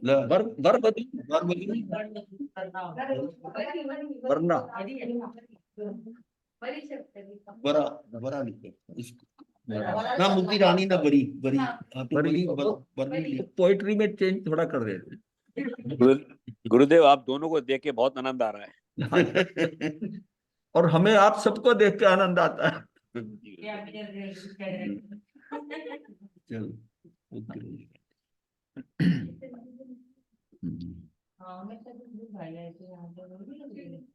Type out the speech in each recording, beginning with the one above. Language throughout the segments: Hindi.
वर वर बदली वरना बरा बरा लिखे ना, मुक्ति रानी ना बड़ी बड़ी बड़ी बड़ी पोइट्री में चेंज थोड़ा कर रहे थे। गुरुदेव आप दोनों को देख के बहुत आनंद आ रहा है। और हमें आप सबको देख के आनंद आता है। चलो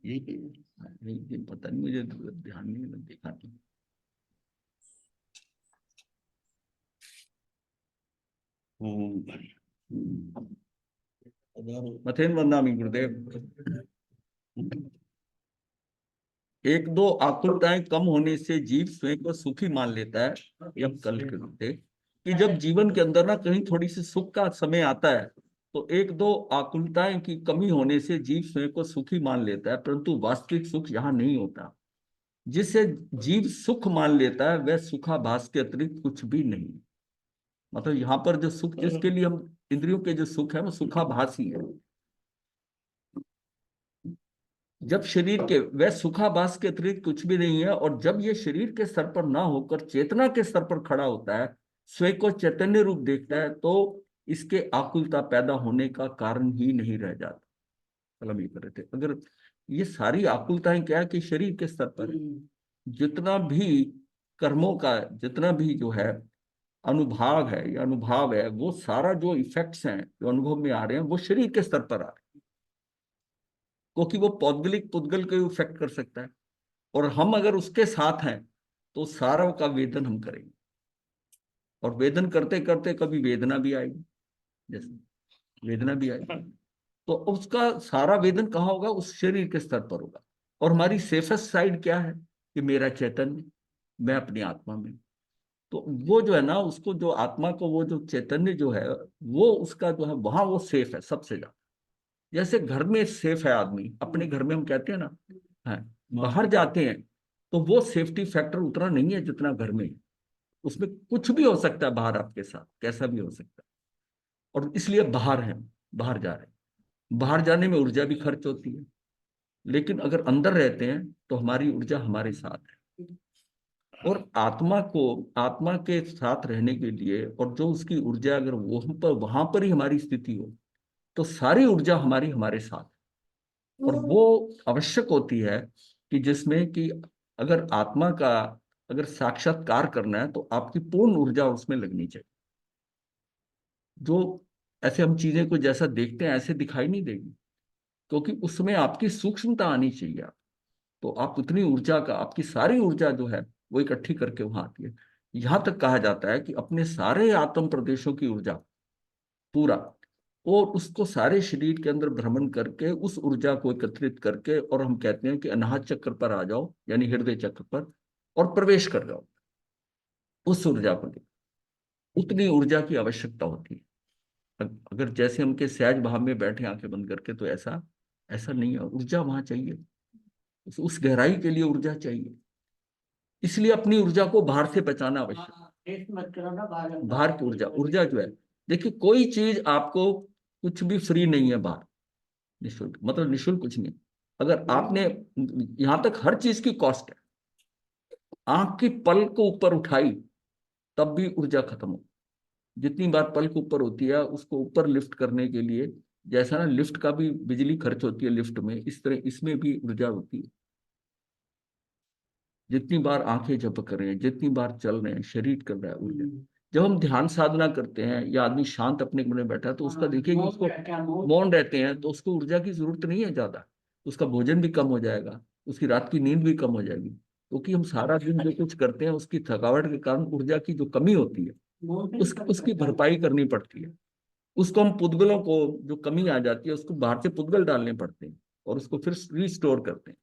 यही पता नहीं, मुझे ध्यान नहीं देखा था। मथेन वंदामी गुरुदेव। एक दो आकुलताएं कम होने से जीव स्वयं को सुखी मान लेता है। ये हम कल करते कि जब जीवन के अंदर ना कहीं थोड़ी सी सुख का समय आता है तो एक दो आकुलताएं की कमी होने से जीव स्वयं को सुखी मान लेता है, परंतु वास्तविक सुख यहाँ नहीं होता। जिसे जीव सुख मान लेता है वह सुखाभास के अतिरिक्त कुछ भी नहीं। मतलब यहाँ पर जो सुख जिसके लिए हम इंद्रियों के जो सुख है वो सुखाभास ही है। जब शरीर के वह सुखाभास के अतिरिक्त कुछ भी नहीं है, और जब ये शरीर के स्तर पर ना होकर चेतना के स्तर पर खड़ा होता है, स्वयं को चैतन्य रूप देखता है, तो इसके आकुलता पैदा होने का कारण ही नहीं रह जाता। कलम ये कर रहे थे, अगर ये सारी आकुलताएं क्या है कि शरीर के स्तर पर जितना भी कर्मों का जितना भी जो है अनुभाग है या अनुभाव है, वो सारा जो इफेक्ट्स हैं जो अनुभव में आ रहे हैं वो शरीर के स्तर पर आ रहे हैं, क्योंकि वो पौद्गलिक पुद्गल को इफेक्ट कर सकता है। और हम अगर उसके साथ हैं तो सारों का वेदन हम करेंगे, और वेदन करते करते कभी वेदना भी आएगी, जैसे वेदना भी आएगी तो उसका सारा वेदन कहाँ होगा, उस शरीर के स्तर पर होगा। और हमारी सेफेस्ट साइड क्या है कि मेरा चैतन्य, मैं अपनी आत्मा में। तो वो जो है ना, उसको जो आत्मा को वो जो चैतन्य जो है वो उसका जो है वहां वो सेफ है सबसे ज्यादा। जैसे घर में सेफ है आदमी, अपने घर में हम कहते हैं ना, है बाहर जाते हैं तो वो सेफ्टी फैक्टर उतना नहीं है जितना घर में है। उसमें कुछ भी हो सकता है, बाहर आपके साथ कैसा भी हो सकता है, और इसलिए बाहर है, बाहर जा रहे हैं। बाहर जाने में ऊर्जा भी खर्च होती है, लेकिन अगर अंदर रहते हैं तो हमारी ऊर्जा हमारे साथ है। और आत्मा को आत्मा के साथ रहने के लिए, और जो उसकी ऊर्जा अगर वो हम पर वहां पर ही हमारी स्थिति हो, तो सारी ऊर्जा हमारी हमारे साथ है। और वो आवश्यक होती है कि जिसमें कि अगर आत्मा का अगर साक्षात्कार करना है तो आपकी पूर्ण ऊर्जा उसमें लगनी चाहिए। जो ऐसे हम चीजें को जैसा देखते हैं ऐसे दिखाई नहीं देगी, क्योंकि उसमें आपकी सूक्ष्मता आनी चाहिए। तो आप उतनी ऊर्जा का, आपकी सारी ऊर्जा जो है वो इकट्ठी करके वहां आती है। यहां तक कहा जाता है कि अपने सारे आत्म प्रदेशों की ऊर्जा पूरा, और उसको सारे शरीर के अंदर भ्रमण करके उस ऊर्जा को एकत्रित करके, और हम कहते हैं कि अनाहत चक्र पर आ जाओ, यानी हृदय चक्र पर, और प्रवेश कर जाओ उस ऊर्जा को लेकर। उतनी ऊर्जा की आवश्यकता होती है। अगर जैसे हम के सहज भाव में बैठे आंखें बंद करके, तो ऐसा ऐसा नहीं है, ऊर्जा वहां चाहिए। उस गहराई के लिए ऊर्जा चाहिए। इसलिए अपनी ऊर्जा को बाहर से बचाना आवश्यक। बाहर की ऊर्जा ऊर्जा जो है, देखिए कोई चीज आपको कुछ भी फ्री नहीं है बाहर, निःशुल्क, मतलब निःशुल्क कुछ नहीं। अगर आपने यहां तक हर चीज की कॉस्ट है, आंख की पल को ऊपर उठाई तब भी ऊर्जा खत्म हो। जितनी बार पल को ऊपर होती है उसको ऊपर लिफ्ट करने के लिए, जैसा ना लिफ्ट का भी बिजली खर्च होती है लिफ्ट में, इस तरह इसमें भी ऊर्जा होती है। जितनी बार आंखें झपक रहे हैं, जितनी बार चल रहे हैं, शरीर कर रहा है, ऊर्जा। जब हम ध्यान साधना करते हैं या आदमी शांत अपने कमरे में बैठा है तो उसका देखिए कि उसको मौन रहते हैं तो उसको ऊर्जा की जरूरत नहीं है ज्यादा। उसका भोजन भी कम हो जाएगा, उसकी रात की नींद भी कम हो जाएगी, क्योंकि हम सारा दिन जो कुछ करते हैं उसकी थकावट के कारण ऊर्जा की जो कमी होती है उसकी भरपाई करनी पड़ती है। उसको हम पुद्गलों को जो कमी आ जाती है उसको बाहर से पुद्गल डालने पड़ते हैं और उसको फिर रिस्टोर करते हैं।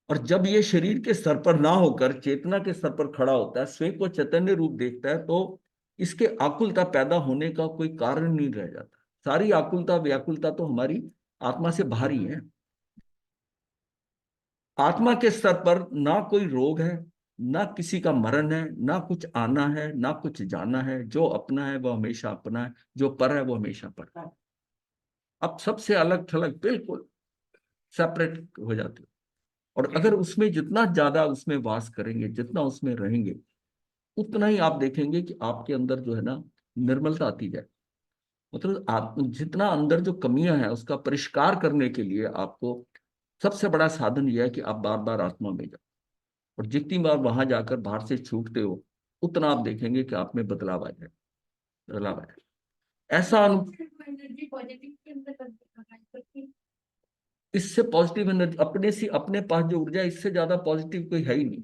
और जब ये शरीर के स्तर पर ना होकर चेतना के स्तर पर खड़ा होता है, स्वयं को चैतन्य रूप देखता है, तो इसके आकुलता पैदा होने का कोई कारण नहीं रह जाता। सारी आकुलता व्याकुलता तो हमारी आत्मा से बाहर ही है। आत्मा के स्तर पर ना कोई रोग है, ना किसी का मरण है, ना कुछ आना है, ना कुछ जाना है। जो अपना है वो हमेशा अपना है, जो पर है वो हमेशा पर है। अब सबसे अलग थलग बिल्कुल सेपरेट हो जाते हो। और अगर उसमें जितना ज्यादा उसमें वास करेंगे, जितना उसमें रहेंगे, उतना ही आप देखेंगे कि आपके अंदर जो है ना निर्मलता आती जाए। मतलब आप जितना अंदर जो कमियां हैं उसका परिष्कार करने के लिए आपको सबसे बड़ा साधन यह है कि आप बार बार आत्मा में जाओ। और जितनी बार वहां जाकर बाहर से छूटते हो, उतना आप देखेंगे कि आप में बदलाव आ जाए, बदलाव आ जाए। ऐसा इससे पॉजिटिव एनर्जी अपने से अपने पास जो ऊर्जा है, इससे ज्यादा पॉजिटिव कोई है ही नहीं।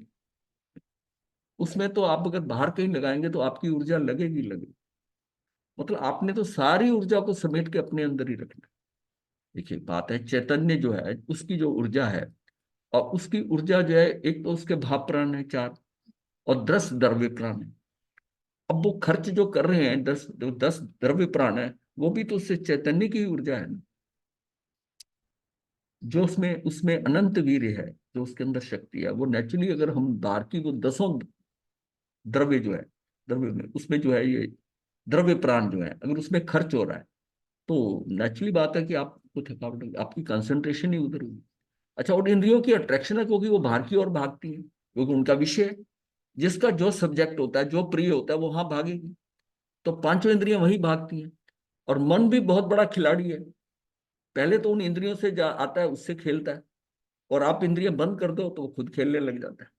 उसमें तो आप अगर बाहर कहीं लगाएंगे तो आपकी ऊर्जा लगेगी लगेगी। मतलब आपने तो सारी ऊर्जा को समेट के अपने अंदर ही रखना। देखिए बात है, चैतन्य जो है उसकी जो ऊर्जा है, और उसकी ऊर्जा जो है, एक तो उसके भाव प्राण है 4, और 10 द्रव्य प्राण है। अब वो खर्च जो कर रहे हैं 10 द्रव्य प्राण है, वो भी तो उससे चैतन्य की ऊर्जा है ना। जो उसमें उसमें अनंत वीर है, जो उसके अंदर शक्ति है, वो नेचुरली अगर हम बाहर की वो 10 द्रव्य जो है, द्रव्य में उसमें जो है ये द्रव्य प्राण जो है, अगर उसमें खर्च हो रहा है, तो नेचुरली बात है कि आपको थकावट होगी, आपकी कंसंट्रेशन ही उधर होगी। अच्छा, और इंद्रियों की अट्रैक्शन है क्योंकि वो बाहर की ओर भागती है, क्योंकि उनका विषय है। जिसका जो सब्जेक्ट होता है, जो प्रिय होता है, वो वहां भागेगी। तो पांचों इंद्रियां वही भागती हैं। और मन भी बहुत बड़ा खिलाड़ी है। पहले तो उन इंद्रियों से आता है, उससे खेलता है। और आप इंद्रियां बंद कर दो तो वो खुद खेलने लग जाता है।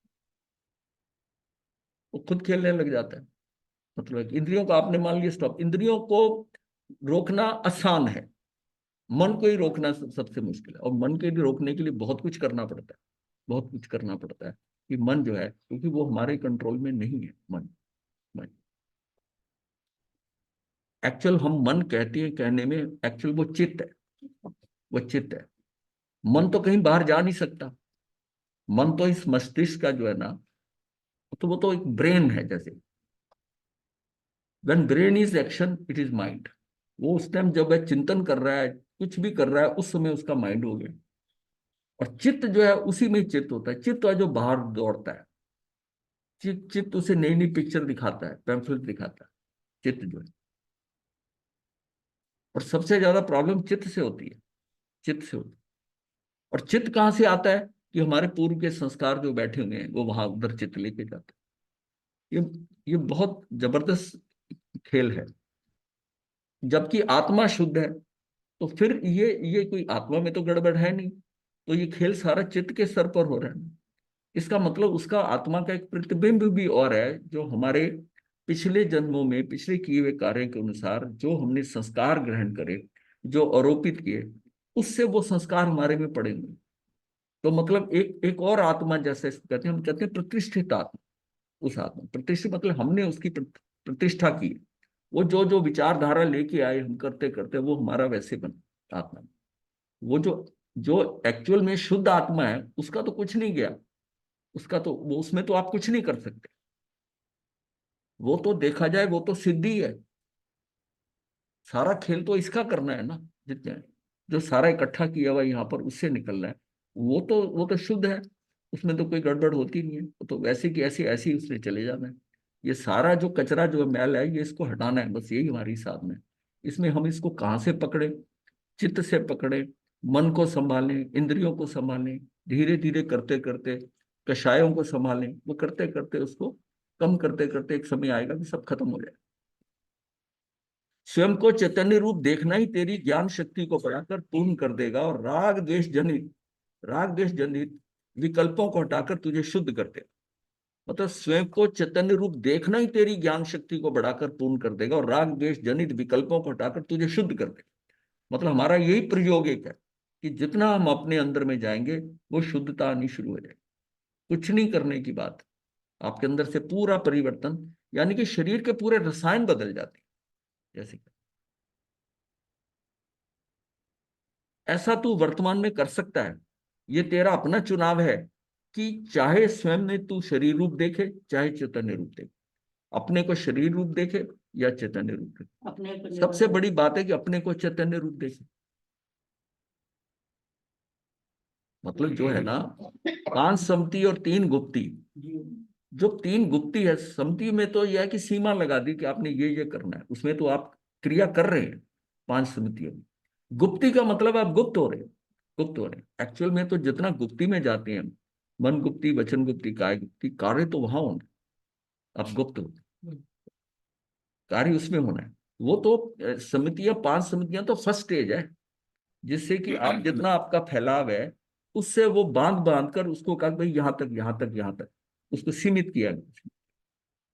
वो खुद खेलने लग जाता है। मतलब है कि इंद्रियों को आपने मान लिया स्टॉप। इंद्रियों को रोकना आसान है, मन को ही रोकना सबसे मुश्किल है। और मन के लिए रोकने के लिए बहुत कुछ करना पड़ता है, बहुत कुछ करना पड़ता है। कि मन जो है, क्योंकि वो हमारे कंट्रोल में नहीं है। मन मन एक्चुअल हम मन कहते हैं, कहने में एक्चुअल वो चित्त है। वो चित्त है। मन तो कहीं बाहर जा नहीं सकता। मन तो इस मस्तिष्क का जो है ना, तो वो तो एक ब्रेन है जैसे। When brain is action it is mind. वो उस टाइम जब वह चिंतन कर रहा है, कुछ भी कर रहा है, उस समय उसका माइंड हो गया। और चित्त जो है उसी में ही चित्त होता है। चित्त है जो बाहर दौड़ता है। चित्त उसे नई नई पिक्चर दिखाता है, पैम्फलेट दिखाता है, चित्त जो है। और सबसे ज्यादा प्रॉब्लम चित्त से होती है, चित्त से होती है। और चित्त कहाँ से आता है? कि हमारे पूर्व के संस्कार जो बैठे हुए हैं वो वहां उधर चित्त लेके जाते हैं। ये बहुत जबरदस्त खेल है। जबकि आत्मा शुद्ध है, तो फिर ये कोई आत्मा में तो गड़बड़ है नहीं। तो ये खेल सारा चित्त के स्तर पर हो रहा है। इसका मतलब उसका आत्मा का एक प्रतिबिंब भी और है, जो हमारे पिछले जन्मों में पिछले किए हुए कार्य के अनुसार जो हमने संस्कार ग्रहण करे, जो आरोपित किए, उससे वो संस्कार हमारे में पड़े हुए। तो मतलब एक एक और आत्मा, जैसे कहते हैं, हम कहते हैं प्रतिष्ठित आत्मा। उस आत्मा प्रतिष्ठित मतलब हमने उसकी प्रतिष्ठा की। वो जो जो विचारधारा लेके आए, हम करते करते वो हमारा वैसे बना आत्मा। वो जो जो एक्चुअल में शुद्ध आत्मा है, उसका तो कुछ नहीं गया। उसका तो वो, उसमें तो आप कुछ नहीं कर सकते। वो तो देखा जाए वो तो सिद्धि है। सारा खेल तो इसका करना है ना। जितने जो सारा इकट्ठा किया हुआ यहाँ पर उससे निकलना है। वो तो शुद्ध है। उसमें तो कोई गड़बड़ होती नहीं है। वो तो वैसे की ऐसी ऐसी उसने चले जाना है। ये सारा जो कचरा जो मैल है, ये इसको हटाना है, बस यही हमारी साधना है। इसमें हम इसको कहाँ से पकड़े? चित्त से पकड़े। मन को संभालें, इंद्रियों को संभालें, धीरे धीरे करते करते कषायों को संभालें। वो करते करते उसको कम करते करते एक समय आएगा कि सब खत्म हो जाएगा। स्वयं को चैतन्य रूप देखना ही तेरी ज्ञान शक्ति को बढ़ाकर पूर्ण कर देगा, और राग द्वेष जनित विकल्पों को हटाकर तुझे शुद्ध कर देगा। मतलब स्वयं को चैतन्य रूप देखना ही तेरी ज्ञान शक्ति को बढ़ाकर पूर्ण कर देगा, और राग द्वेष जनित विकल्पों को हटाकर तुझे शुद्ध कर देगा। मतलब हमारा यही प्रयोग एक है कि जितना हम अपने अंदर में जाएंगे, वो शुद्धता आनी शुरू हो जाएगी। कुछ नहीं करने की बात। आपके अंदर से पूरा परिवर्तन, यानी कि शरीर के पूरे रसायन बदल जाते हैं। जैसे कि ऐसा तू वर्तमान में कर सकता है। ये तेरा अपना चुनाव है कि चाहे स्वयं में तू शरीर रूप देखे, चाहे चैतन्य रूप देखे। अपने को शरीर रूप देखे या चैतन्य रूप देखे। सबसे बड़ी बात है कि अपने को चैतन्य रूप देखे। मतलब जो है ना, 5 समती और 3 गुप्ती, जो तीन गुप्ती है, समति में तो यह है कि सीमा लगा दी कि आपने ये करना है, उसमें तो आप क्रिया कर रहे हैं पांच समितियों में। गुप्ती का मतलब आप गुप्त हो रहे हैं, गुप्त हो रहे हैं। एक्चुअल में तो जितना गुप्ती में जाते हैं, मन गुप्ती, वचन गुप्ती, काय गुप्ती, कार्य तो वहां होना, आप गुप्त हो, कार्य उसमें होना है। वो तो समितियां, पांच समितियां तो फर्स्ट स्टेज है, जिससे कि आप जितना आपका फैलाव है उससे वो बांध बांध कर उसको कहा भाई यहां तक, यहां तक, यहां तक, उसको सीमित किया गया।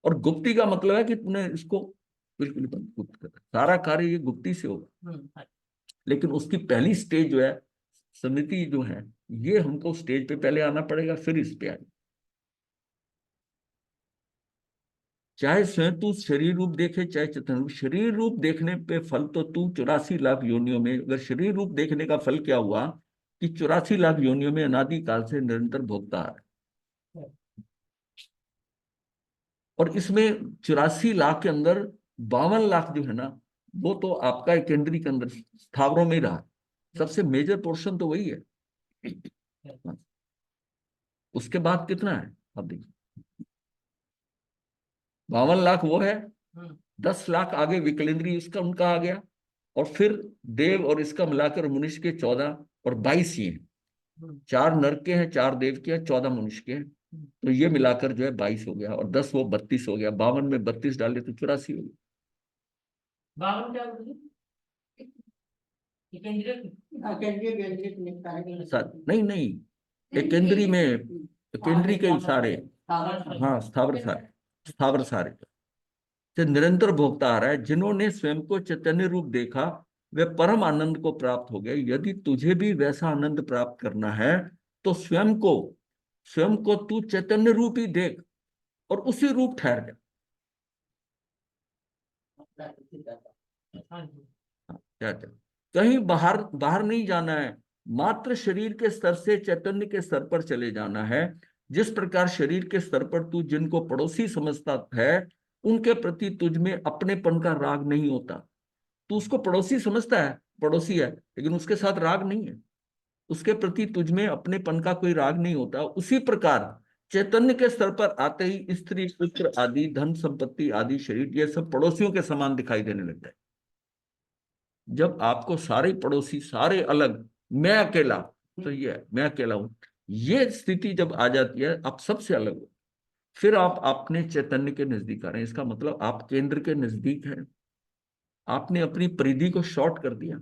और गुप्ती का मतलब है कि तुमने इसको बिल्कुल बंद गुप्त कर, सारा कार्य ये गुप्ती से होगा। लेकिन उसकी पहली स्टेज जो है, समिति जो है, ये हमको स्टेज पे पहले आना पड़ेगा, फिर इस पे आए। चाहे स्वयं तू शरीर रूप देखे, चाहे चेतन रूप। शरीर रूप देखने पे फल तो तू 84 लाख योनियों में, अगर शरीर रूप देखने का फल क्या हुआ कि 84 लाख योनियों में अनादि काल से निरंतर भोगता है। और इसमें 84 लाख के अंदर 52 लाख जो है ना, वो तो आपका केंद्रीय के अंदर स्थावरों में ही रहा। सबसे मेजर पोर्शन तो वही है। उसके बाद कितना है आप देखिए, 52 लाख वो है, 10 लाख आगे विकलेंद्रीय उसका उनका आ गया, और फिर देव और इसका मिलाकर मनुष्य के 14 और 22 ही हैं। 4 नर के हैं, 4 देव के हैं, 14 मनुष्य के हैं। तो ये मिलाकर जो है 22 हो गया, और 10 वो 32 हो गया। 52 में 32 डाले तो 84 हो गया। 52 क्या होती है केंद्रीय? नहीं नहीं, एक केंद्रीय में, केंद्रीय के सारे, हाँ स्थावर सारे, स्थावर सारे से निरंतर भोगता आ रहा है। जिन्होंने स्वयं को चैतन्य रूप देखा वे परम आनंद को प्राप्त हो गए। यदि तुझे भी वैसा आनंद प्राप्त करना है तो स्वयं को तू चैतन्य रूप ही देख और उसी रूप ठहर जा। क्या क्या, कहीं बाहर बाहर नहीं जाना है, मात्र शरीर के स्तर से चैतन्य के स्तर पर चले जाना है। जिस प्रकार शरीर के स्तर पर तू जिनको पड़ोसी समझता है उनके प्रति तुझ में अपनेपन का राग नहीं होता। तू उसको पड़ोसी समझता है, पड़ोसी है, लेकिन उसके साथ राग नहीं है, उसके प्रति तुझ में अपनेपन का कोई राग नहीं होता। उसी प्रकार चैतन्य के स्तर पर आते ही स्त्री, पुत्र आदि, धन संपत्ति आदि, शरीर, ये सब पड़ोसियों के समान दिखाई देने लगता है। जब आपको सारे पड़ोसी, सारे अलग, मैं अकेला, तो ये है, मैं अकेला हूं, ये स्थिति जब आ जाती है आप सबसे अलग हो, फिर आप अपने चैतन्य के नजदीक आ रहे हैं। इसका मतलब आप केंद्र के नजदीक हैं। आपने अपनी परिधि को शॉर्ट कर दिया,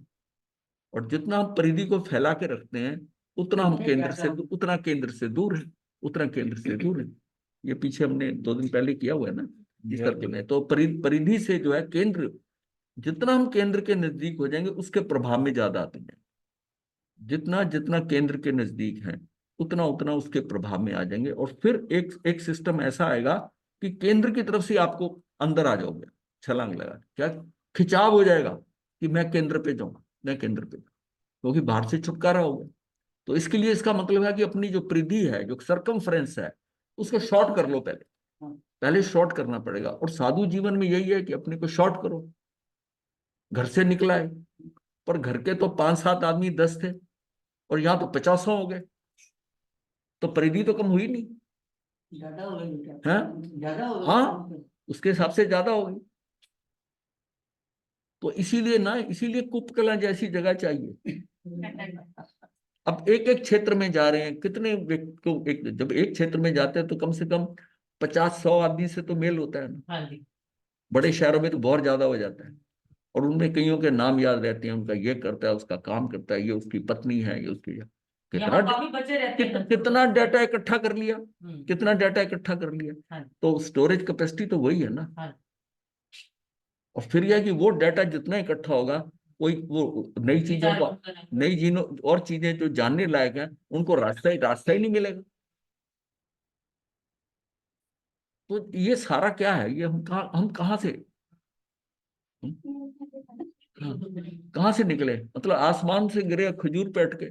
और जितना हम परिधि को फैला के रखते हैं उतना हम उतना केंद्र से दूर है, उतना केंद्र से दूर है। ये पीछे हमने 2 दिन पहले किया हुआ है ना इस करके में। तो परिधि से जो है केंद्र, जितना हम केंद्र के नजदीक हो जाएंगे उसके प्रभाव में ज्यादा आते हैं। जितना जितना केंद्र के नजदीक है उतना उतना उसके प्रभाव में आ जाएंगे। और फिर एक एक सिस्टम ऐसा आएगा कि केंद्र की तरफ से आपको अंदर आ जाओगे, छलांग लगा, क्या खिंचाव हो जाएगा कि मैं केंद्र पे जाऊंगा, मैं केंद्र पे, क्योंकि बाहर से छुटकारा होगा। तो इसके लिए इसका मतलब है कि अपनी जो परिधि है, जो सरकमफ्रेंस है, उसको शॉर्ट कर लो। पहले पहले शॉर्ट करना पड़ेगा। और साधु जीवन में यही है कि अपने को शॉर्ट करो। घर से निकला है, पर घर के तो 5-7 आदमी 10 थे, और यहाँ तो 50 हो गए, तो परिधि तो कम हुई नहीं, ज्यादा हो गई है? ज्यादा हो हाँ, उसके हिसाब से ज्यादा होगी। तो इसीलिए ना, इसीलिए कुपकला जैसी जगह चाहिए। अब एक एक क्षेत्र में जा रहे हैं, कितने व्यक्ति को जब एक क्षेत्र में जाते हैं तो कम से कम 50-100 आदमी से तो मेल होता है ना। हाँ जी। बड़े शहरों में तो बहुत ज्यादा हो जाता है, और उनमें कईयों के नाम याद रहते हैं, उनका ये करता है, उसका काम करता है, ये उसकी पत्नी है, ये उसकी, यहाँ काफी बच्चे रहते हैं। कितना डाटा इकट्ठा कर लिया, कितना डाटा इकट्ठा कर लिया। हाँ। तो स्टोरेज कैपेसिटी तो वही है ना। हाँ। और फिर यह कि वो डाटा जितना इकट्ठा होगा, कोई वो नई चीजों को, नई चीजों और चीजें जो जानने लायक है उनको रास्ता ही नहीं मिलेगा। तो ये सारा क्या है, ये हम कहाँ से, हाँ, कहाँ से निकले? मतलब आसमान से गिरे खजूर पे अटके।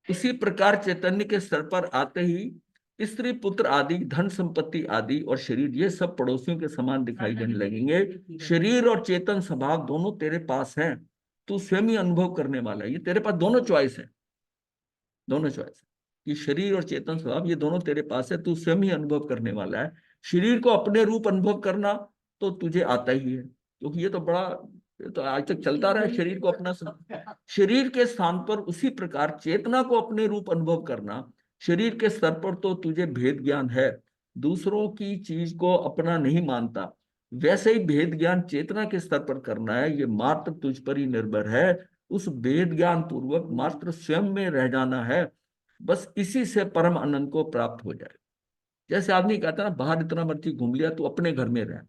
उसी प्रकार चैतन्य के स्तर पर आते ही स्त्री, पुत्र आदि, धन संपत्ति आदि और शरीर, ये सब पड़ोसियों के समान दिखाई देने लगेंगे। शरीर और चेतन स्वभाव दोनों तेरे पास हैं, तू स्वयं ही अनुभव करने वाला है। ये तेरे पास दोनों चॉइस है, दोनों चॉइस है। कि शरीर और चेतन स्वभाव ये दोनों तेरे पास है, तू स्वयं ही अनुभव करने वाला है। शरीर को अपने रूप अनुभव करना तो तुझे आता ही है, क्योंकि ये तो आज तक चलता रहा है, शरीर को अपना शरीर के स्थान पर उसी प्रकार चेतना को अपने रूप अनुभव करना। शरीर के स्तर पर तो तुझे भेद ज्ञान है, दूसरों की चीज को अपना नहीं मानता, वैसे ही भेद ज्ञान चेतना के स्तर पर करना है, ये मात्र तुझ पर ही निर्भर है। उस भेद ज्ञान पूर्वक मात्र स्वयं में रह जाना है, बस इसी से परम आनंद को प्राप्त हो जाए। जैसे आदमी कहता है ना, बाहर इतना मर्जी घूम लिया, तू अपने घर में रह,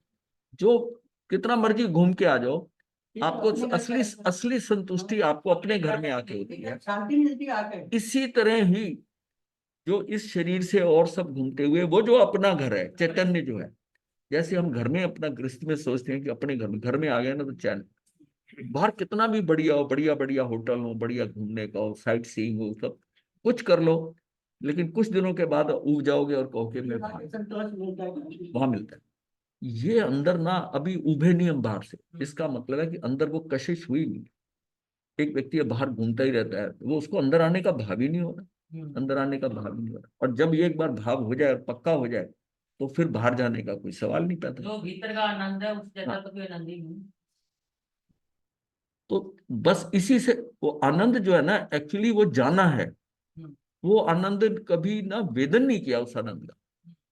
जो कितना मर्जी घूम के आ जाओ, आपको असली असली संतुष्टि आपको अपने घर में आके होती है। शांति मिलती है आके। इसी तरह ही जो इस शरीर से और सब घूमते हुए, वो जो अपना घर है, चैतन्य जो है, जैसे हम घर में अपना गृहस्थ में सोचते हैं कि अपने घर में आ गए ना तो चैन। बाहर कितना भी बढ़िया हो, बढ़िया बढ़िया होटल हो, बढ़िया घूमने का हो, साइट सीइंग हो, सब कुछ कर लो, लेकिन कुछ दिनों के बाद उब जाओगे और कहोगे मैं वहां मिलता है। ये अंदर ना अभी उभे नहीं हम बाहर से, इसका मतलब है कि अंदर वो कशिश हुई नहीं। एक व्यक्ति बाहर घूमता ही रहता है, वो उसको अंदर आने का भाव ही नहीं हो रहा, अंदर आने का भाव ही नहीं हो रहा। और जब ये एक बार भाव हो जाए और पक्का हो जाए, तो फिर बाहर जाने का कोई सवाल नहीं पैदा। जो भीतर का आनंद है उससे ज्यादा तो कोई आनंद ही नहीं। तो बस इसी से वो आनंद जो है ना, एक्चुअली वो जाना है। वो आनंद कभी ना वेदन नहीं किया उस आनंद का,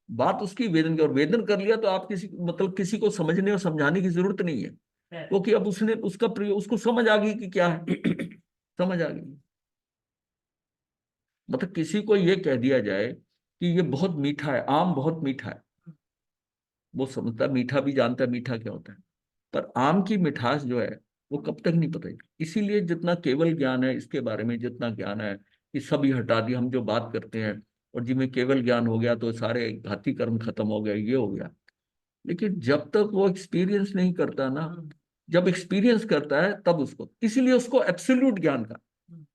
बात उसकी वेदन की, और वेदन कर लिया तो आप किसी को समझने और समझाने की जरूरत नहीं है, क्योंकि अब उसने उसका प्रयोग, उसको समझ आ गई कि क्या है। समझ आ गई। मतलब किसी को ये कह दिया जाए कि ये बहुत मीठा है, आम बहुत मीठा है, वो समझता है, मीठा भी जानता है मीठा क्या होता है, पर आम की मिठास जो है वो कब तक नहीं पता। इसीलिए जितना केवल ज्ञान है, इसके बारे में जितना ज्ञान है, कि सभी हटा दिया, हम जो बात करते हैं, और जिनमें केवल ज्ञान हो गया तो सारे घाती कर्म खत्म हो गए, ये हो गया। लेकिन जब तक वो एक्सपीरियंस नहीं करता ना, जब एक्सपीरियंस करता है तब उसको, इसीलिए उसको एब्सोल्यूट ज्ञान का,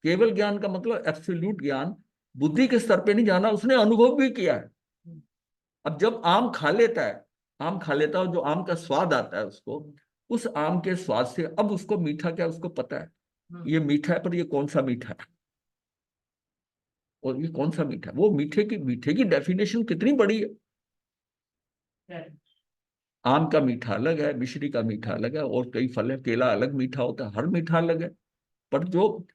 केवल ज्ञान का मतलब एब्सोल्यूट ज्ञान, बुद्धि के स्तर पे नहीं जाना, उसने अनुभव भी किया है। अब जब आम खा लेता है, आम खा लेता है, और जो आम का स्वाद आता है उसको, उस आम के स्वाद से अब उसको मीठा क्या उसको पता है, ये मीठा है, पर ये कौन सा मीठा है, और ये कौन सा मीठा है। वो मीठे की डेफिनेशन कितनी बड़ी है। आम का मीठा अलग है, मिश्री का मीठा अलग है, और कई फल है, केला अलग मीठा होता है, हर मीठा अलग है। पर जो,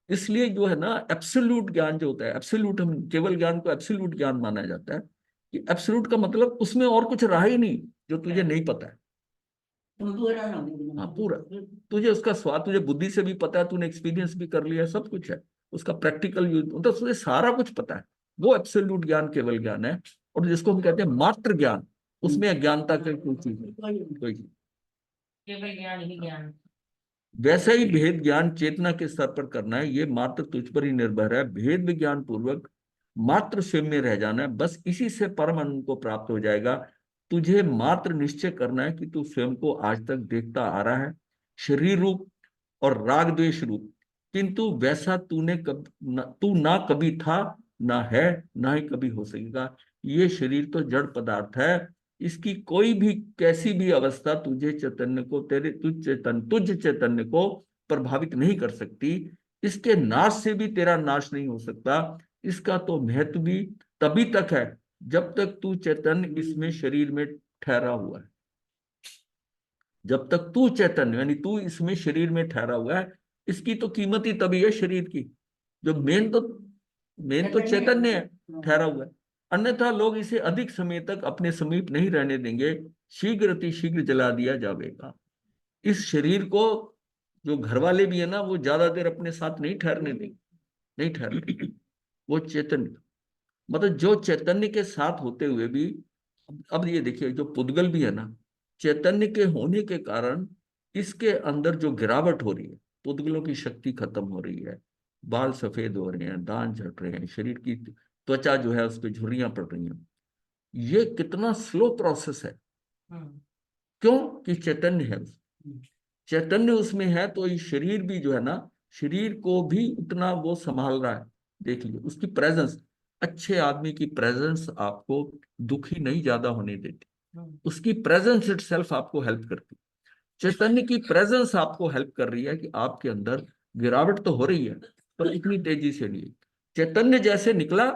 इसलिए जो है ना, एब्सोल्यूट ज्ञान जो होता है, एब्सोल्यूट, हम केवल ज्ञान को एब्सोल्यूट ज्ञान माना जाता है, कि एब्सोल्यूट का मतलब उसमें और कुछ रहा ही नहीं जो तुझे नहीं पता है। हाँ, पूरा तुझे उसका स्वाद, तुझे बुद्धि से भी पता है, तूने एक्सपीरियंस भी कर लिया है, सब कुछ है, उसका प्रैक्टिकल यूज, मतलब तुझे सारा कुछ पता है। वो एब्सोल्यूट ज्ञान केवल ज्ञान है। और जिसको हम कहते हैं मात्र ज्ञान, उसमें अज्ञानता की कोई चीज नहीं, कोई चीज। केवल ज्ञान ही ज्ञान। वैसे ही भेद ज्ञान चेतना के स्तर पर करना है, ये मात्र तुझ पर ही निर्भर है। भेद विज्ञान पूर्वक मात्र स्वयं में रह जाना है, बस इसी से परम आनंद को प्राप्त हो जाएगा। तुझे मात्र निश्चय करना है कि तू स्वयं को आज तक देखता आ रहा है, शरीर रूप और राग द्वेष रूप, किंतु वैसा तू ना कभी था, ना है, ना ही कभी हो सकेगा। ये शरीर तो जड़ पदार्थ है, इसकी कोई भी कैसी भी अवस्था तुझे चैतन्य को, तुझ चैतन्य को प्रभावित नहीं कर सकती। इसके नाश से भी तेरा नाश नहीं हो सकता। इसका तो महत्व भी तभी तक है जब तक तू चैतन्य इसमें शरीर में ठहरा हुआ है। जब तक तू चैतन्य यानी तू इसमें शरीर में ठहरा हुआ है, इसकी तो कीमत ही तभी है शरीर की। जो मेन तो चैतन्य है, ठहरा हुआ है। अन्यथा लोग इसे अधिक समय तक अपने समीप नहीं रहने देंगे, शीघ्र अति शीघ्र जला दिया जाएगा। इस शरीर को जो घर वाले भी है ना, वो ज्यादा देर अपने साथ नहीं ठहरने देंगे, नहीं ठहरने देंगे। वो चैतन्य, मतलब जो चैतन्य के साथ होते हुए भी, अब ये देखिए, जो पुद्गल भी है ना, चैतन्य के होने के कारण इसके अंदर जो गिरावट हो रही है, पुद्गलों की शक्ति खत्म हो रही है, बाल सफेद हो रहे हैं, दांत झड़ रहे हैं, शरीर की त्वचा जो है उस पर झुर्रियां पड़ रही हैं। ये कितना स्लो प्रोसेस है। क्यों? कि चैतन्य है, चैतन्य उसमें है, तो ये शरीर भी जो है ना, शरीर को भी उतना वो संभाल रहा है। देख लीजिए उसकी प्रेजेंस, अच्छे आदमी की प्रेजेंस आपको दुखी नहीं ज्यादा होने देती, उसकी प्रेजेंस इटसेल्फ आपको हेल्प करती। चैतन्य की प्रेजेंस आपको हेल्प कर रही है कि आपके अंदर गिरावट तो हो रही है, पर इतनी तेजी से नहीं। चैतन्य जैसे निकला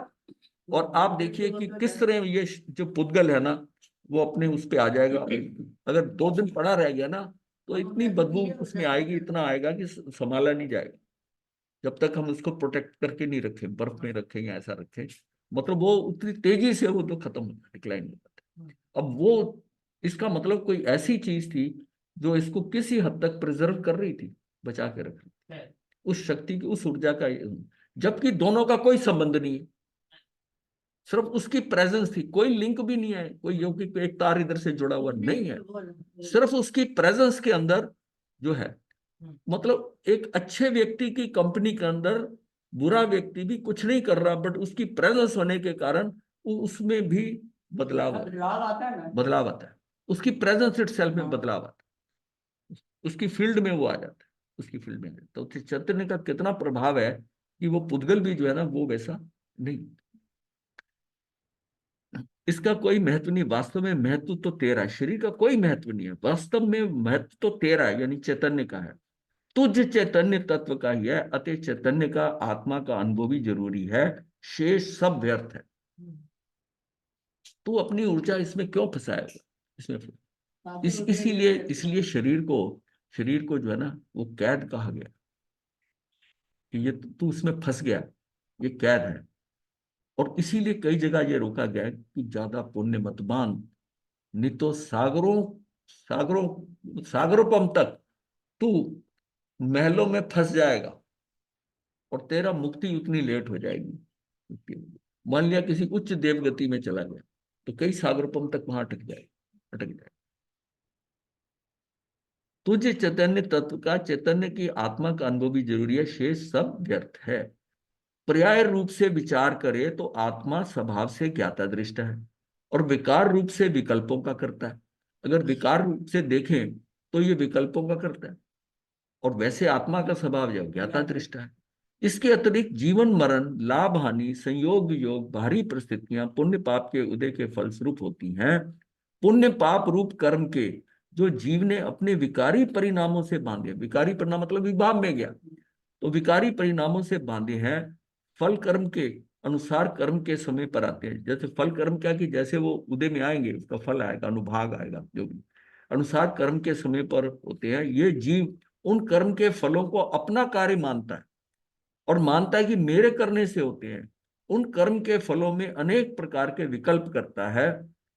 और आप देखिए कि किस तरह ये जो पुद्गल है ना, वो अपने उस पे आ जाएगा। अगर 2 दिन पड़ा रह गया ना, तो इतनी बदबू उसमें आएगी, इतना आएगा कि संभाला नहीं जाएगा, जब तक हम उसको प्रोटेक्ट करके नहीं रखें, बर्फ में रखें या ऐसा रखें। मतलब वो उतनी तेजी से वो तो खत्म होता है, डिक्लाइन होता है। अब वो, इसका मतलब कोई ऐसी चीज थी जो इसको किसी हद तक प्रिजर्व कर रही थी, बचा के रख रही थी, उस शक्ति की, उस ऊर्जा का। जबकि दोनों का कोई संबंध नहीं है, सिर्फ उसकी प्रेजेंस थी, कोई लिंक भी नहीं है, कोई यौगिक एक तार इधर से जुड़ा हुआ नहीं है, सिर्फ उसकी प्रेजेंस के अंदर जो है। मतलब एक अच्छे व्यक्ति की कंपनी के अंदर बुरा व्यक्ति भी कुछ नहीं कर रहा, बट उसकी प्रेजेंस होने के कारण उसमें भी बदलाव आता है, बदलाव आता है, उसकी प्रेजेंस इटसेल्फ में बदलाव आता है, उसकी फील्ड में वो आ जाता है, उसकी फील्ड में। तो चैतन्य का कितना प्रभाव है कि वो पुद्गल भी जो है ना, वो वैसा नहीं। इसका कोई महत्व नहीं, वास्तव में महत्व तो तेरा है, शरीर का कोई महत्व नहीं है, वास्तव में महत्व तो तेरा है, यानी चैतन्य का है। तुझ चैतन्य तत्व का ही है, अतः चैतन्य का आत्मा का अनुभव भी जरूरी है, शेष सब व्यर्थ है। तू अपनी ऊर्जा इसमें क्यों फंसाएगा, इसमें इसीलिए इसलिए शरीर को जो है ना, वो कैद कहा गया कि ये तू इसमें फंस गया, ये कैद है। और इसीलिए कई जगह ये रोका गया है कि ज्यादा पुण्य मत बांध, नहीं तो सागरों सागरों सागरोपम तक तू महलों में फंस जाएगा, और तेरा मुक्ति उतनी लेट हो जाएगी। मान लिया किसी उच्च देवगति में चला गया, तो कई सागरोपम तक वहां अटक जाए। तुझे चैतन्य तत्व का, चैतन्य की आत्मा का अनुभव भी जरूरी है, शेष सब व्यर्थ है। पर्याय रूप से विचार करे तो आत्मा स्वभाव से ज्ञाता दृष्टा है, और विकार रूप से विकल्पों का करता है। अगर विकार रूप से देखें तो ये विकल्पों का करता है, और वैसे आत्मा का स्वभाव जो ज्ञाता दृष्टा है। इसके अतिरिक्त जीवन मरण, लाभ हानि, संयोग वियोग, बाहरी परिस्थितियां पुण्य पाप के उदय के फलस्वरूप होती हैं। पुण्य पाप रूप कर्म के जो जीव ने अपने विकारी परिणामों से बांधे, विकारी परिणाम मतलब विभाव में गया, तो विकारी परिणामों से बांधे हैं, फल कर्म के अनुसार कर्म के समय पर आते हैं। जैसे फल कर्म क्या, कि जैसे वो उदय में आएंगे उसका फल आएगा, अनुभाग आएगा, जो भी अनुसार कर्म के समय पर होते हैं। ये जीव उन कर्म के फलों को अपना कार्य मानता है, और मानता है कि मेरे करने से होते हैं। उन कर्म के फलों में अनेक प्रकार के विकल्प करता है,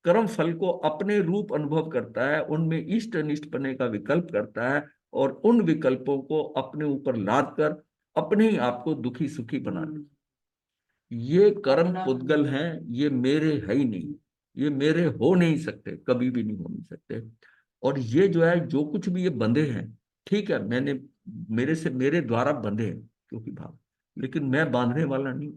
कर्म फल को अपने रूप अनुभव करता है, उनमें इष्ट अनिष्ट पने का विकल्प करता है, और उन विकल्पों को अपने ऊपर लाद कर अपने ही आप को दुखी सुखी बना देता है। ये कर्म पुद्गल हैं, ये मेरे है ही नहीं, ये मेरे हो नहीं सकते, कभी भी नहीं हो नहीं सकते। और ये जो है, जो कुछ भी ये बंधे हैं, ठीक है, मेरे से मेरे द्वारा बंधे हैं क्योंकि भाव, लेकिन मैं बांधने वाला नहीं,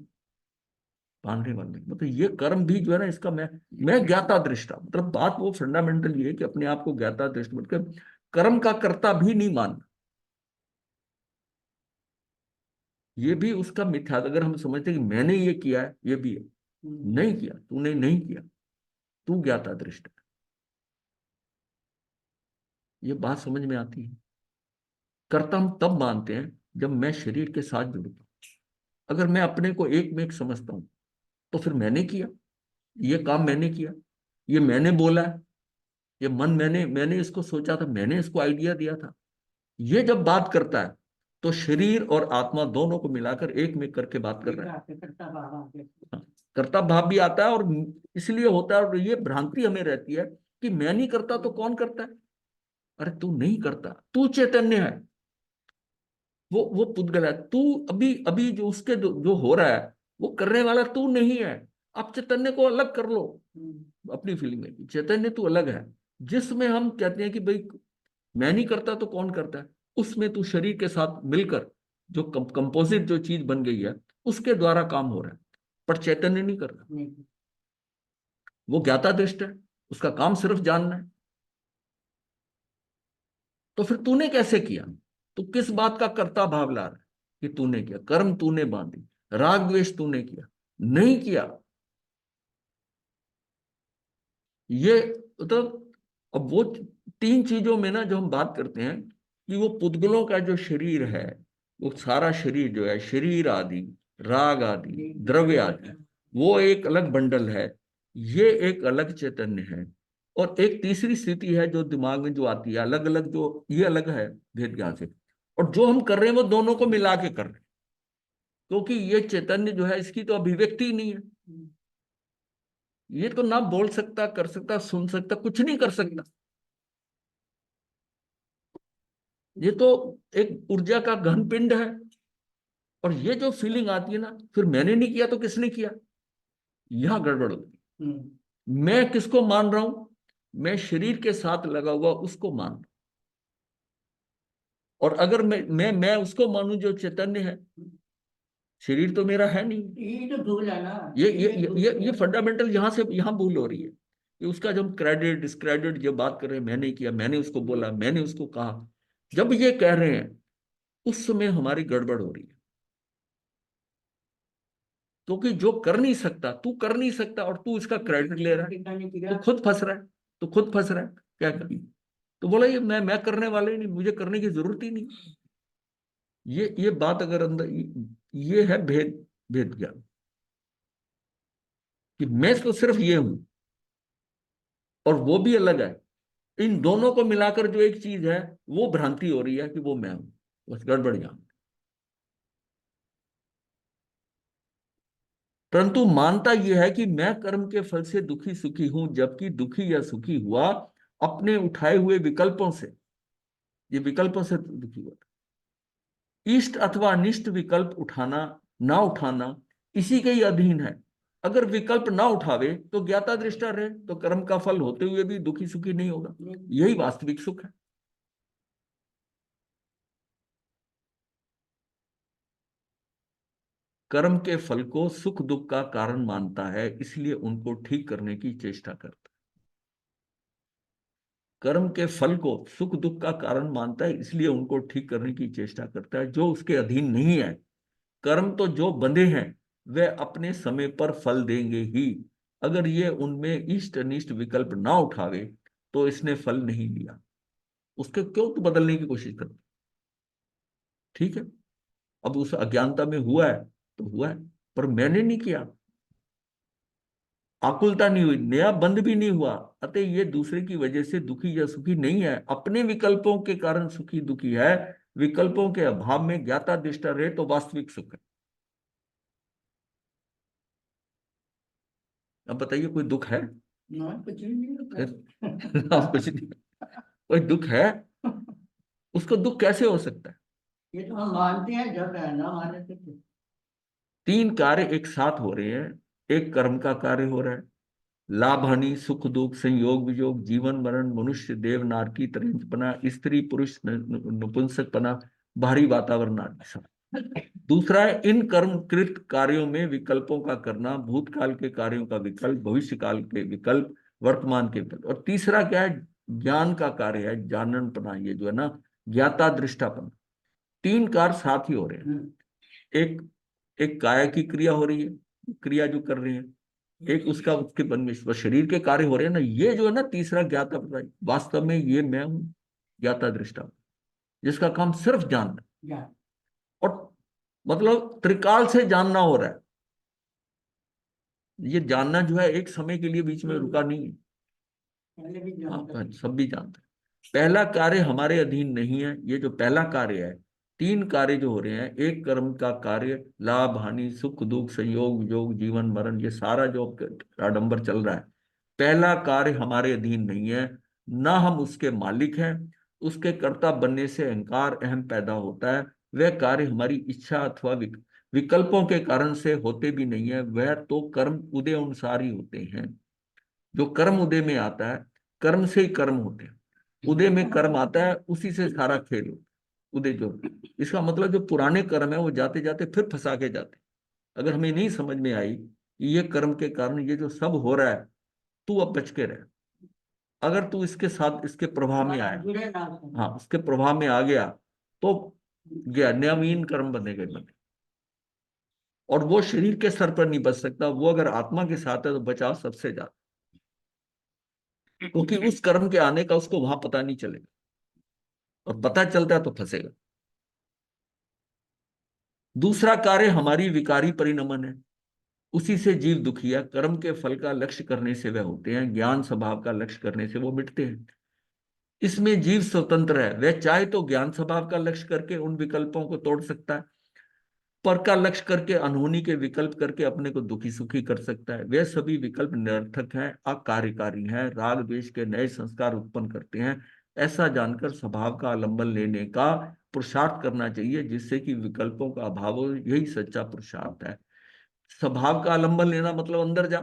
बांधने वाला नहीं। मतलब ये कर्म भी जो है ना, इसका मैं ज्ञाता दृष्टा, मतलब बात वो फंडामेंटल ये है कि अपने आप को ज्ञाता दृष्टा मतलब कर्म का कर्ता भी नहीं मानना। ये भी उसका मिथ्या, अगर हम समझते हैं कि मैंने ये किया है, ये भी है, नहीं किया, तूने नहीं किया, तू ज्ञाता दृष्टा। ये बात समझ में आती है। कर्ता हम तब मानते हैं जब मैं शरीर के साथ जुड़ता हूं। अगर मैं अपने को एक में एक समझता हूं, तो फिर मैंने किया, ये काम मैंने किया, ये मैंने बोला है, ये मन मैंने इसको सोचा था, मैंने इसको आइडिया दिया था। ये जब बात करता है, तो शरीर और आत्मा दोनों को मिलाकर एक में करके बात कर रहा है। हाँ, कर्ता भाव भी आता है, और इसलिए होता है, और ये भ्रांति हमें रहती है कि मैं नहीं करता तो कौन करता है। अरे तू नहीं करता, तू चैतन्य है, वो पुद्गल है। तू अभी अभी जो उसके जो हो रहा है, वो करने वाला तू नहीं है। आप चैतन्य को अलग कर लो अपनी फीलिंग में, चैतन्य तू अलग है। जिसमें हम कहते हैं कि भाई मैं नहीं करता तो कौन करता है, उसमें तू शरीर के साथ मिलकर जो कंपोजिट जो चीज बन गई है, उसके द्वारा काम हो रहा है, पर चैतन्य नहीं कर रहा। वो ज्ञाता दृष्ट है, उसका काम सिर्फ जानना है। तो फिर तूने कैसे किया, तू किस बात का कर्ता भाव ला रहा है कि तूने किया, कर्म तूने बांधी, राग द्वेष तूने किया, नहीं किया। ये मतलब, अब वो 3 चीजों में ना जो हम बात करते हैं कि वो पुद्गलों का जो शरीर है, वो सारा शरीर जो है, शरीर आदि, राग आदि, द्रव्य आदि, वो एक अलग बंडल है, ये एक अलग चैतन्य है। और एक तीसरी स्थिति है जो दिमाग में जो आती है, अलग अलग, जो ये अलग है भेद ज्ञान से। और जो हम कर रहे हैं वो दोनों को मिला के कर रहे हैं, क्योंकि ये चैतन्य जो है इसकी तो अभिव्यक्ति ही नहीं है। ये तो ना बोल सकता, कर सकता, सुन सकता, कुछ नहीं कर सकता। ये तो एक ऊर्जा का घन पिंड है। और ये जो फीलिंग आती है ना, फिर मैंने नहीं किया तो किसने किया, यहां गड़बड़ होती है। मैं किसको मान रहा हूं, मैं शरीर के साथ लगा हुआ उसको मान रहा हूं। और अगर मैं उसको मानूं जो चैतन्य है, शरीर तो मेरा है नहीं। ये तो भूल है ना। ये फंडामेंटल यहां से यहां भूल हो रही है कि उसका जब क्रेडिट डिस्क्रेडिट जब बात कर रहे हैं, मैंने किया, मैंने उसको बोला, मैंने उसको कहा, जब ये कह रहे हैं उस समय हमारी गड़बड़ हो रही है। क्योंकि जो कर नहीं सकता, तू कर नहीं सकता और तू इसका क्रेडिट ले रहा है, तो खुद फंस रहा है। तो खुद फंस रहा है, क्या करें। तो बोला ये मैं करने वाले ही नहीं, मुझे करने की जरूरत ही नहीं। ये बात अगर अंदर, ये है भेद, भेद ज्ञान, कि मैं तो सिर्फ ये हूं और वो भी अलग है। इन दोनों को मिलाकर जो एक चीज है, वो भ्रांति हो रही है कि वो मैं हूं। बस गड़बड़ यहां। परंतु मानता यह है कि मैं कर्म के फल से दुखी सुखी हूं, जबकि दुखी या सुखी हुआ अपने उठाए हुए विकल्पों से। ये विकल्पों से दुखी हुआ। इष्ट अथवा अनिष्ट विकल्प उठाना ना उठाना इसी के ही अधीन है। अगर विकल्प ना उठावे तो ज्ञाता दृष्टा रहे, तो कर्म का फल होते हुए भी दुखी सुखी नहीं होगा। यही वास्तविक सुख है। कर्म के फल को सुख दुख का कारण मानता है, इसलिए उनको ठीक करने की चेष्टा करता है। कर्म के फल को सुख दुख का कारण मानता है, इसलिए उनको ठीक करने की चेष्टा करता है, जो उसके अधीन नहीं है। कर्म तो जो बंधे हैं वे अपने समय पर फल देंगे ही। अगर ये उनमें इष्ट अनिष्ट विकल्प ना उठावे तो इसने फल नहीं लिया। उसके क्यों तो बदलने की कोशिश करते। ठीक है, अब उस अज्ञानता में हुआ है तो हुआ है, पर मैंने नहीं किया, आकुलता नहीं हुई, नया बंध भी नहीं हुआ। अतः ये दूसरे की वजह से दुखी या सुखी नहीं है, अपने विकल्पों के कारण सुखी दुखी है। विकल्पों के अभाव में ज्ञाता दृष्टा रहे तो वास्तविक सुख है। अब बताइए कोई दुख है? ना, कुछ नहीं होता। फिर आप कुछ नहीं, कोई दुख है? उसको दुख कैसे हो सकता है? ये तो हम मानते हैं, जब है ना माने तो। तीन कार्य एक साथ हो रहे हैं। एक कर्म का कार्य हो रहा है, लाभ हानि सुख दुख संयोग वियोग जीवन मरण मनुष्य देव नारकी तरेंचपना स्त्री पुरुष नपुंसकपना बाहरी वातावरण आदि सब। दूसरा है इन कर्मकृत कार्यों में विकल्पों का करना, भूतकाल के कार्यों का विकल्प, भविष्य काल के विकल्प, वर्तमान के विकल्प। और तीसरा क्या है, ज्ञान का कार्य है, जाननपना, ये जो है ना, ज्ञाता दृष्टापना। तीन कार्य साथ ही हो रहे हैं। एक एक काया की क्रिया हो रही है, क्रिया जो कर रही है, एक उसका उसके मन में शरीर के कार्य हो रहे हैं ना, ये जो है ना तीसरा ज्ञाता पता, वास्तव में ये मैं हूं, ज्ञाता दृष्टा, जिसका काम सिर्फ जानना है। और मतलब त्रिकाल से जानना हो रहा है। ये जानना जो है एक समय के लिए बीच में रुका नहीं है। हाँ, सब भी जानते हैं। पहला कार्य हमारे अधीन नहीं है। ये जो पहला कार्य है, तीन कार्य जो हो रहे हैं, एक कर्म का कार्य, लाभ हानि सुख दुख संयोग वियोग जीवन मरण, ये सारा जो आडंबर चल रहा है, पहला कार्य हमारे अधीन नहीं है। ना हम उसके मालिक हैं। उसके कर्ता बनने से अहंकार अहम पैदा होता है। वह कार्य हमारी इच्छा अथवा विकल्पों के कारण से होते भी नहीं है। वह तो कर्म उदय अनुसार ही होते हैं। जो कर्म उदय में आता है, कर्म से ही कर्म होते हैं। उदय में कर्म आता है, उसी से सारा खेल होता है। उदय जो, इसका मतलब जो पुराने कर्म है वो जाते जाते फिर फंसा के जाते हैं। अगर हमें नहीं समझ में आई कि ये कर्म के कारण ये जो सब हो रहा है, तू अब बच के रह। अगर तू इसके साथ इसके प्रभाव में आया, हाँ उसके प्रभाव में आ गया, तो गया नवीन कर्म बनेगा बने। और वो शरीर के स्तर पर नहीं बच सकता, वो अगर आत्मा के साथ है तो बचाव सबसे ज्यादा, क्योंकि उस कर्म के आने का उसको वहां पता नहीं चलेगा, और पता चलता है तो फंसेगा। दूसरा कार्य हमारी विकारी परिणमन है। उसी से जीव दुखी है। कर्म के फल का लक्ष्य करने से वह होते हैं, ज्ञान स्वभाव का लक्ष्य करने से वो मिटते हैं। इसमें जीव स्वतंत्र है, वह चाहे तो ज्ञान स्वभाव का लक्ष्य करके उन विकल्पों को तोड़ सकता है, पर का लक्ष्य करके अनहोनी के विकल्प करके अपने को दुखी सुखी कर सकता है। वे सभी विकल्प निरर्थक हैं, अकार्यकारी हैं, राग द्वेष के नए संस्कार उत्पन्न करते हैं। ऐसा जानकर स्वभाव का अवलंबन लेने का पुरुषार्थ करना चाहिए, जिससे कि विकल्पों का अभाव हो। यही सच्चा पुरुषार्थ है। स्वभाव का आलंबन लेना मतलब अंदर जा,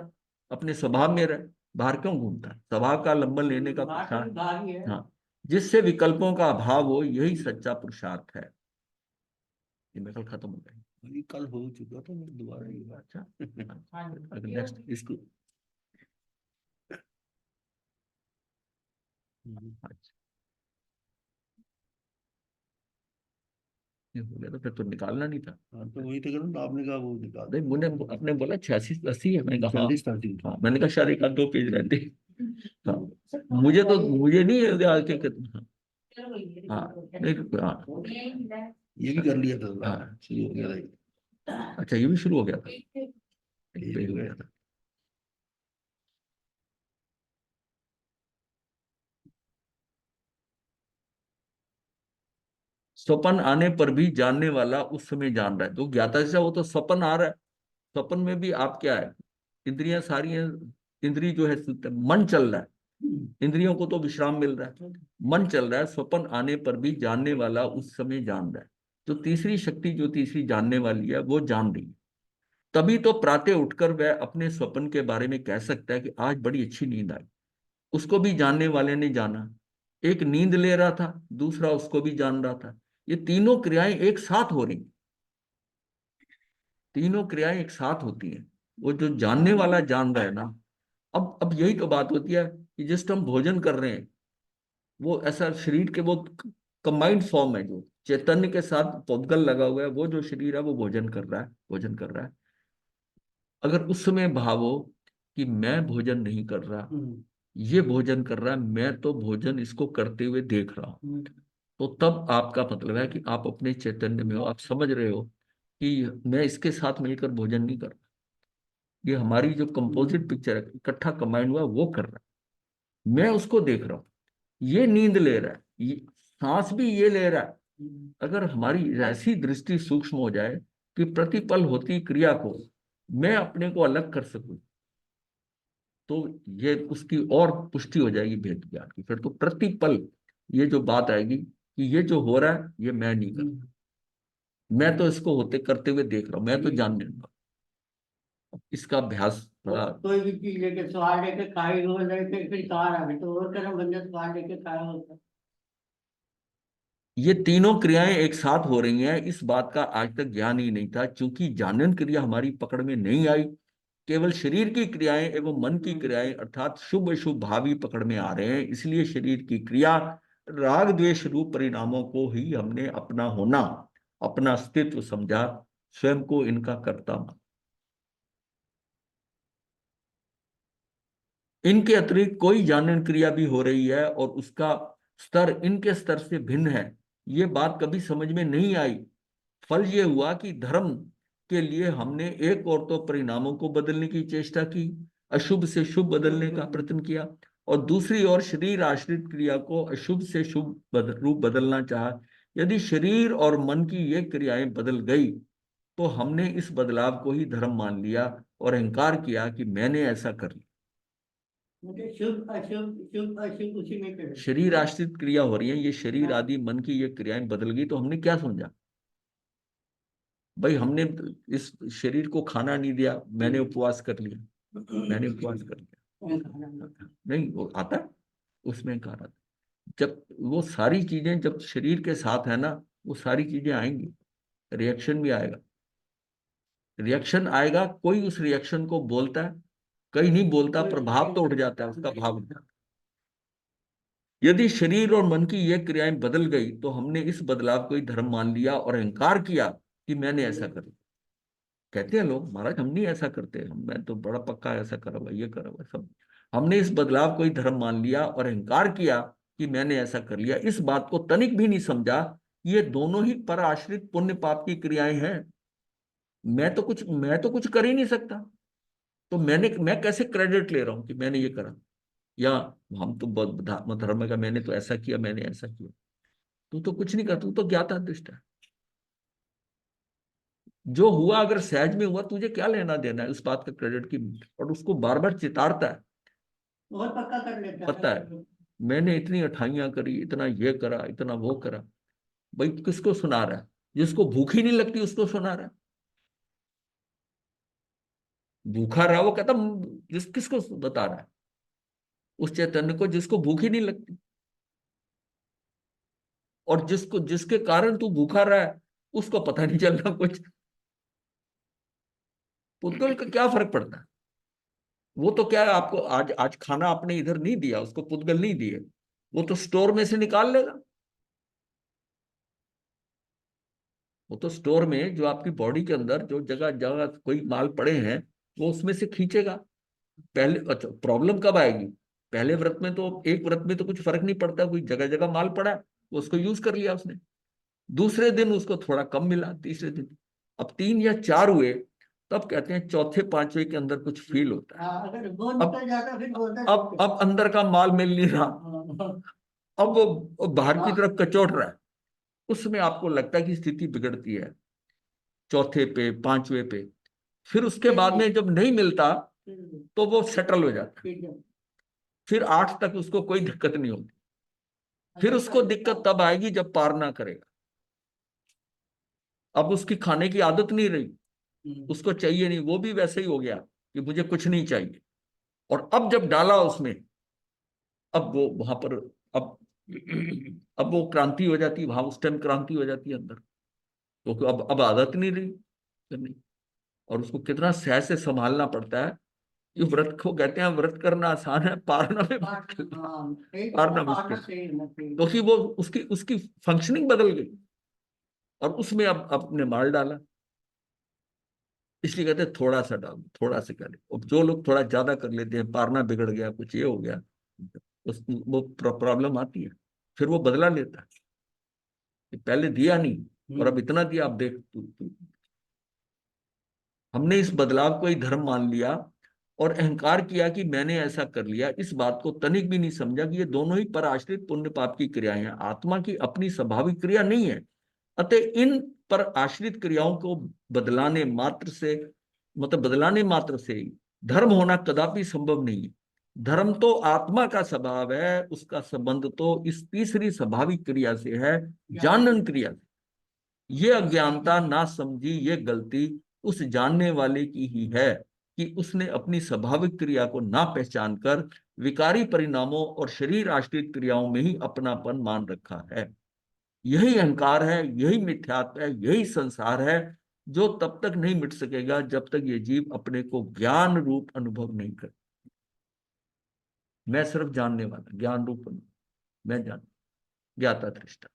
अपने स्वभाव में रह, बाहर क्यों घूमता है। स्वभाव का आलंबन लेने का बाहर से भी पुरुषार्थ, बाहर ही है। हाँ, जिससे विकल्पों का अभाव हो, यही सच्चा पुरुषार्थ है। ये मेरे ख्याल खत्म हो गया। अभी कल हो चुका था, मैं दोबारा ये बात। अच्छा, हाँ, अगर नेक्स्ट इसको, अच्छा, ये हो गया तो फिर तो निकालना नहीं था। हाँ तो वही तो करूँ, आपने कहा वो निकाल नहीं, मुझे आपने बोला 86 80 है, मैंने कहा हाँ। 40 हाँ, मैंने कहा शायद एक आध 2 पेज रहते। हाँ, मुझे नहीं याद के हाँ, नहीं, हाँ, ये भी कर लिया था, हाँ, शुरू हो गया था। अच्छा, ये भी शुरू हो गया था, एक ये पेज भी हो हो गया था। स्वप्न आने पर भी जानने वाला उस समय जान रहा है। तो ज्ञाता जैसा वो तो स्वप्न आ रहा है, स्वप्न में भी आप क्या है, इंद्रियां सारी हैं, इंद्रिय जो है मन चल रहा है, इंद्रियों को तो विश्राम मिल रहा है, मन चल रहा है। स्वप्न आने पर भी जानने वाला उस समय जान रहा है। तो तीसरी शक्ति जो तीसरी जानने वाली है वो जान रही है। तभी तो प्रातः उठकर वह अपने स्वप्न के बारे में कह सकता है कि आज बड़ी अच्छी नींद आई। उसको भी जानने वाले ने जाना। एक नींद ले रहा था, दूसरा उसको भी जान रहा था। ये तीनों क्रियाएं एक साथ हो रही, तीनों क्रियाएं एक साथ होती हैं। वो जो जानने वाला जान रहा है ना। अब यही तो बात होती है कि जिस टाइम भोजन कर रहे हैं, वो ऐसा शरीर के वो कंबाइंड फॉर्म है, जो चैतन्य के साथ पौधगल लगा हुआ है, वो जो शरीर है वो भोजन कर रहा है, भोजन कर रहा है। अगर उस समय भाव हो कि मैं भोजन नहीं कर रहा, ये भोजन कर रहा है, मैं तो भोजन इसको करते हुए देख रहा हूं, तो तब आपका मतलब है कि आप अपने चैतन्य में हो, आप समझ रहे हो कि मैं इसके साथ मिलकर भोजन नहीं कर रहा। ये हमारी जो कंपोजिट पिक्चर है, इकट्ठा कंबाइंड हुआ, वो कर रहा है, मैं उसको देख रहा हूँ। ये नींद ले रहा है, ये सांस भी ये ले रहा है। अगर हमारी ऐसी दृष्टि सूक्ष्म हो जाए कि प्रतिपल होती क्रिया को मैं अपने को अलग कर सकूं, तो ये उसकी और पुष्टि हो जाएगी भेद ज्ञान की। फिर तो प्रतिपल ये जो बात आएगी कि ये जो हो रहा है ये मैं नहीं कर रहा, मैं तो इसको होते करते हुए देख रहा हूं, मैं तो जानने लगा। इसका अभ्यास थोड़ा, कोई भी चीज लेके स्वाद लेके खाई हो लेके फिर कार आ गई तो और कर्म बंदे स्वाद लेके खाया होता। ये तीनों क्रियाएं एक साथ हो रही हैं, इस बात का आज तक ज्ञान ही नहीं था, क्योंकि जानन क्रिया हमारी पकड़ में नहीं आई। केवल शरीर की क्रियाएं एवं मन की क्रियाएं अर्थात शुभ अशुभ भावी पकड़ में आ रहे हैं। इसलिए शरीर की क्रिया राग द्वेष रूप परिणामों को ही हमने अपना होना, अपना अस्तित्व समझा, स्वयं को इनका कर्ता माना। इनके अतिरिक्त कोई जानन क्रिया भी हो रही है और उसका स्तर इनके स्तर से भिन्न है, ये बात कभी समझ में नहीं आई। फल ये हुआ कि धर्म के लिए हमने एक और तो परिणामों को बदलने की चेष्टा की, अशुभ से शुभ बदलने का प्रयत्न किया, और दूसरी ओर शरीर आश्रित क्रिया को अशुभ से शुभ रूप बदलना चाहा। यदि शरीर और मन की ये क्रियाएं बदल गई तो हमने इस बदलाव को ही धर्म मान लिया और अहंकार किया कि मैंने ऐसा कर लिया। मुझे शुभ अशुभ शुभ अशुभ उसी में कर शरीर आश्रित क्रिया हो रही है, ये शरीर आदि मन की ये क्रियाएं बदल गई तो हमने क्या समझा, भाई हमने इस शरीर को खाना नहीं दिया, मैंने उपवास कर लिया, मैंने उपवास कर लिया। नहीं, वो आता है उसमें कहा था, जब वो सारी चीजें जब शरीर के साथ है ना, वो सारी चीजें आएंगी, रिएक्शन भी आएगा, रिएक्शन आएगा। कोई उस रिएक्शन को बोलता है, कहीं नहीं बोलता, प्रभाव तो उठ जाता है, उसका भाव उठ जाता है। यदि शरीर और मन की ये क्रियाएं बदल गई तो हमने इस बदलाव को ही धर्म मान लिया और अहंकार किया कि मैंने ऐसा कर लिया। कहते हैं लोग, महाराज हम नहीं ऐसा करते, हम मैं तो बड़ा पक्का ऐसा करा हुआ, ये करा हुआ सब। हमने इस बदलाव को ही धर्म मान लिया और अहंकार किया कि मैंने ऐसा कर लिया। इस बात को तनिक भी नहीं समझा, ये दोनों ही पर आश्रित पुण्य पाप की क्रियाएं हैं। मैं तो कुछ कर ही नहीं सकता। तो मैं कैसे क्रेडिट ले रहा हूं कि मैंने ये करा, या हम तो बहुत धर्म का, मैंने तो ऐसा किया, मैंने ऐसा किया। तू तो कुछ नहीं कर, तू तो ज्ञाता दृष्टा है। जो हुआ अगर सहज में हुआ, तुझे क्या लेना देना है उस बात का क्रेडिट की। और उसको बार बार चितारता है, और पक्का कर लेता पता है मैंने इतनी अठाइयां करी, इतना ये करा, इतना वो करा। भाई किसको सुना रहा है? जिसको भूख ही नहीं लगती उसको सुना रहा है। भूखा रहा वो कहता, किसको बता रहा है? उस चैतन्य को जिसको भूख ही नहीं लगती। और जिसके कारण तू भूखा रहा है उसको पता नहीं चल रहा कुछ। पुद्गल का क्या फर्क पड़ता है? वो तो क्या है, आपको आज आज खाना आपने इधर नहीं दिया, उसको पुद्गल नहीं दिए, वो तो स्टोर में से निकाल लेगा। वो तो स्टोर में जो आपकी बॉडी के अंदर जो जगह जगह कोई माल पड़े हैं, वो उसमें से खींचेगा। पहले अच्छा, प्रॉब्लम कब आएगी? पहले व्रत में तो, एक व्रत में तो कुछ फर्क नहीं पड़ता, कोई जगह जगह माल पड़ा है, वो उसको यूज कर लिया उसने। दूसरे दिन उसको थोड़ा कम मिला, तीसरे दिन, अब 3 या 4 हुए, तब कहते हैं चौथे पांचवे के अंदर कुछ फील होता है। हाँ, अगर वो अब निकल जाता फिर बोलता अब अंदर का माल मिल नहीं रहा, हाँ, अब वो बाहर की तरफ कचोट रहा है। उसमें आपको लगता है कि स्थिति बिगड़ती है, चौथे पे पांचवे पे। फिर उसके बाद में जब नहीं मिलता तो वो सेटल हो जाता है। फिर 8 तक उसको कोई दिक्कत नहीं होती। फिर उसको दिक्कत तब आएगी जब पार ना करेगा। अब उसकी खाने की आदत नहीं रही, उसको चाहिए नहीं, वो भी वैसे ही हो गया कि मुझे कुछ नहीं चाहिए। और अब जब डाला उसमें, अब वो वहां पर, अब अब वो क्रांति हो जाती है वहां, उस टाइम क्रांति हो जाती है अंदर। तो अब आदत नहीं रही करनी। और उसको कितना सहज से संभालना पड़ता है। ये व्रत को कहते हैं, व्रत करना आसान है, पारना में मुश्किल, पारना मुश्किल, क्योंकि वो उसकी उसकी फंक्शनिंग बदल गई और उसमें अब अपने माल डाला। इसलिए कहते हैं थोड़ा सा डालो, थोड़ा सा करें। अब जो लोग थोड़ा ज्यादा कर लेते हैं, पारना बिगड़ गया, कुछ ये हो गया, वो प्रॉब्लम आती है। फिर वो बदला लेता है कि पहले दिया नहीं और अब इतना दिया, अब देख हमने इस बदलाव को ही धर्म मान लिया और अहंकार किया कि मैंने ऐसा कर लिया। इस बात को तनिक भी नहीं समझा कि ये दोनों ही पर आश्रित पुण्य पाप की क्रियाएं हैं, आत्मा की अपनी स्वाभाविक क्रिया नहीं है। अतः इन पर आश्रित क्रियाओं को बदलाने मात्र से, मतलब बदलाने मात्र से ही धर्म होना कदापि संभव नहीं है। धर्म तो आत्मा का स्वभाव है, उसका संबंध तो इस तीसरी स्वाभाविक क्रिया से है, जानन क्रिया से। ये अज्ञानता, ना समझी, ये गलती उस जानने वाले की ही है कि उसने अपनी स्वाभाविक क्रिया को ना पहचान कर विकारी परिणामों और शरीर आश्रित क्रियाओं में ही अपनापन मान रखा है। यही अहंकार है, यही मिथ्यात्व है, यही संसार है, जो तब तक नहीं मिट सकेगा जब तक ये जीव अपने को ज्ञान रूप अनुभव नहीं कर। मैं सिर्फ जानने वाला, ज्ञान रूप अनुभव, मैं जान, ज्ञाता दृष्टा।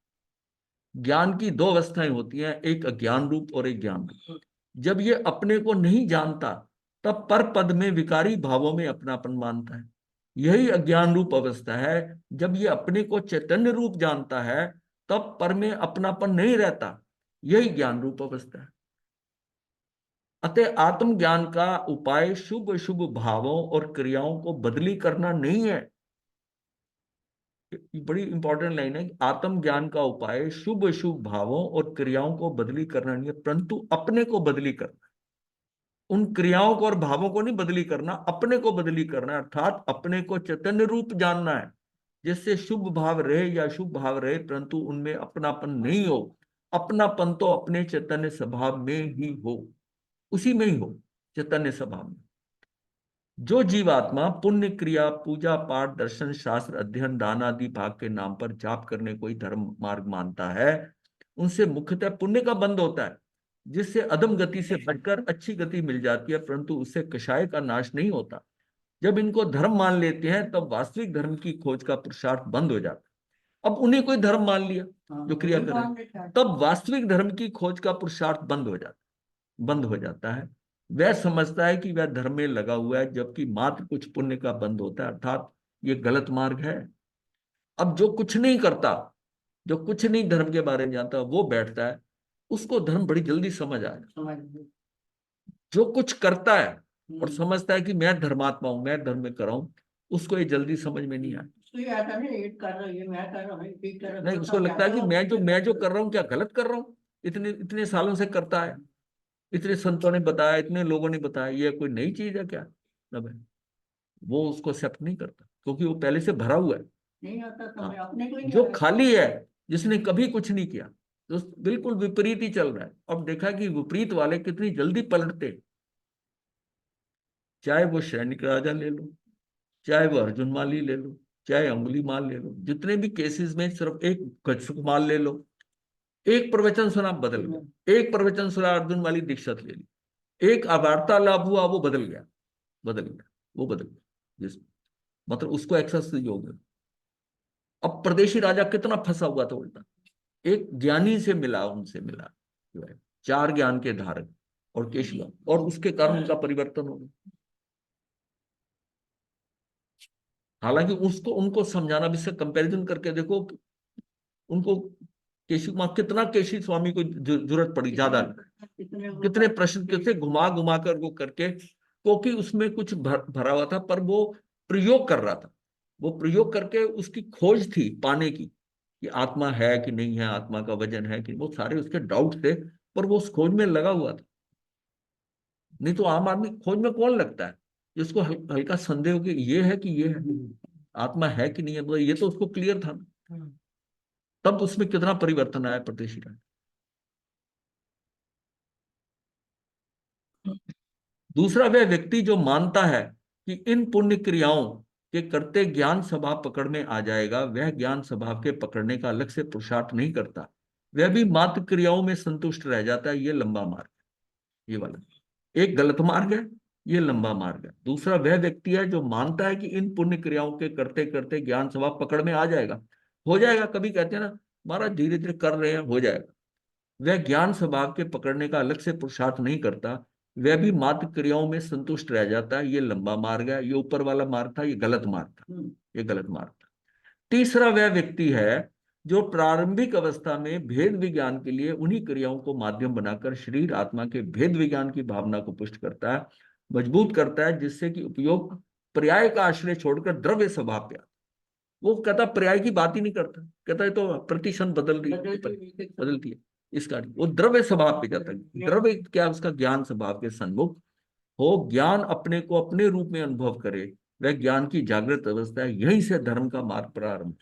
ज्ञान की 2 अवस्थाएं होती हैं, एक अज्ञान रूप और एक ज्ञान रूप। जब ये अपने को नहीं जानता, तब पर पद में विकारी भावों में अपनापन मानता है। यही अज्ञान रूप अवस्था है। जब ये अपने को चैतन्य रूप जानता है, तब पर में अपनापन नहीं रहता। यही ज्ञान रूप अवस्था है। अतः आत्मज्ञान का उपाय शुभ शुभ भावों और क्रियाओं को बदली करना नहीं है। बड़ी इंपॉर्टेंट लाइन है कि आत्म ज्ञान का उपाय शुभ शुभ भावों और क्रियाओं को बदली करना नहीं है, परंतु अपने को बदली करना। उन क्रियाओं को और भावों को नहीं बदली करना, अपने को बदली करना, अर्थात अपने को चैतन्य रूप जानना है, जिससे शुभ भाव रहे या शुभ भाव रहे, परंतु उनमें अपनापन नहीं हो। अपनापन तो अपने चैतन्य स्वभाव में ही हो, उसी में ही हो, चैतन्य स्वभाव में। जो जीवात्मा पुण्य क्रिया, पूजा पाठ, दर्शन शास्त्र अध्ययन, दान आदि भाग के नाम पर जाप करने को ही धर्म मार्ग मानता है, उनसे मुख्यतः पुण्य का बंध होता है, जिससे अधम गति से बचकर अच्छी गति मिल जाती है, परंतु उससे कषाय का नाश नहीं होता। जब इनको धर्म मान लेते हैं, तब वास्तविक धर्म की खोज का पुरुषार्थ बंद हो जाता है। अब उन्हें कोई धर्म मान लिया जो क्रिया करे, तब वास्तविक धर्म की खोज का पुरुषार्थ बंद हो जाता है। वह समझता है कि वह धर्म में लगा हुआ है, जबकि मात्र कुछ पुण्य का बंद होता है, अर्थात ये गलत मार्ग है। अब जो कुछ नहीं करता, जो कुछ नहीं धर्म के बारे में जानता, वो बैठता है, उसको धर्म बड़ी जल्दी समझ आएगा। जो कुछ करता है और समझता है कि मैं धर्मात्मा हूं, मैं धर्म में कर रहा हूं, उसको ये जल्दी समझ में नहीं आया। उसको ये आता नहीं, ये कर रहा है, ये मैं कर रहा हूँ, ठीक कर रहा हूँ, नहीं, तो उसको सब लगता है कि जाता मैं जो कर रहा हूँ क्या गलत कर रहा हूँ, इतने इतने सालों से करता है, इतने संतों ने बताया, इतने लोगों ने बताया, ये कोई नई चीज है क्या? मतलब है, वो उसको एक्सेप्ट नहीं करता क्योंकि वो पहले से भरा हुआ है। नहीं आता हाँ, समय अपने को ही नहीं जो आएगा। खाली है, जिसने कभी कुछ नहीं किया, तो बिल्कुल विपरीत ही चल रहा है। अब देखा कि विपरीत वाले कितनी जल्दी पलटते, चाहे वो सैनिक राजा ले लो, चाहे वो अर्जुन माली ले लो, चाहे अंगुली माल ले लो, जितने भी केसेस में सिर्फ एक कच्छुक माल ले लो, एक प्रवचन सुना बदल गया, एक प्रवचन सुना अर्जुन माली दीक्षित ले ली, एक वार्तालाप हुआ वो बदल गया, बदल गया, वो बदल गया, जिस मतलब उसको एक्सेस योग है। अब प्रदेशी राजा कितना फंसा हुआ था उल्टा, एक ज्ञानी से मिला, उनसे मिला जो है चार ज्ञान के धारक और केशवा, और उसके कारण उनका परिवर्तन हो गया। हालांकि उसको उनको समझाना भी, इससे कंपैरिजन करके देखो उनको, केशी मां कितना केशी स्वामी को जरूरत पड़ी ज्यादा, कितने प्रश्न कितने घुमा घुमा कर वो करके, क्योंकि उसमें कुछ भरा हुआ था, पर वो प्रयोग कर रहा था, वो प्रयोग करके उसकी खोज थी पाने की कि आत्मा है कि नहीं है, आत्मा का वजन है कि, वो सारे उसके डाउट थे, पर वो उस खोज में लगा हुआ था। नहीं तो आम आदमी खोज में कौन लगता है, जिसको हल्का संदेह हो कि ये है कि ये है, आत्मा है कि नहीं है, मतलब ये तो उसको क्लियर था ना। तब उसमें कितना परिवर्तन आया प्रदेशी राज। दूसरा, वह व्यक्ति जो मानता है कि इन पुण्य क्रियाओं के करते ज्ञान स्वभाव पकड़ में आ जाएगा, वह ज्ञान स्वभाव के पकड़ने का अलग से पुरुषार्थ नहीं करता, वह भी मात्र क्रियाओं में संतुष्ट रह जाता है। ये लंबा मार्ग, ये वाला एक गलत मार्ग है, ये लंबा मार्ग है। दूसरा, वह व्यक्ति है जो मानता है कि इन पुण्य क्रियाओं के करते करते ज्ञान स्वभाव पकड़ में आ जाएगा, हो जाएगा, कभी कहते हैं ना महाराज धीरे धीरे कर रहे हैं, हो जाएगा। वह ज्ञान स्वभाव के पकड़ने का अलग से पुरुषार्थ नहीं करता, वह भी मात्र क्रियाओं में संतुष्ट रह जाता है। ये लंबा मार्ग है, ये ऊपर वाला मार्ग था, ये गलत मार्ग था, ये गलत मार्ग था। तीसरा, वह व्यक्ति है जो प्रारंभिक अवस्था में भेद विज्ञान के लिए उन्हीं क्रियाओं को माध्यम बनाकर शरीर आत्मा के भेद विज्ञान की भावना को पुष्ट करता है, मजबूत करता है, जिससे कि उपयोग पर्याय का आश्रय छोड़कर द्रव्य स्वभाव पे आता। वो कहता पर्याय की बात ही नहीं करता, कहता है तो प्रतिशत बदल रही बदलती है, इसका वो द्रव्य स्वभाव पे जाता है। द्रव्य क्या, उसका ज्ञान स्वभाव के सन्मुख हो, ज्ञान अपने को अपने रूप में अनुभव करे, वह ज्ञान की जागृत अवस्था है। यहीं से धर्म का मार्ग प्रारंभ,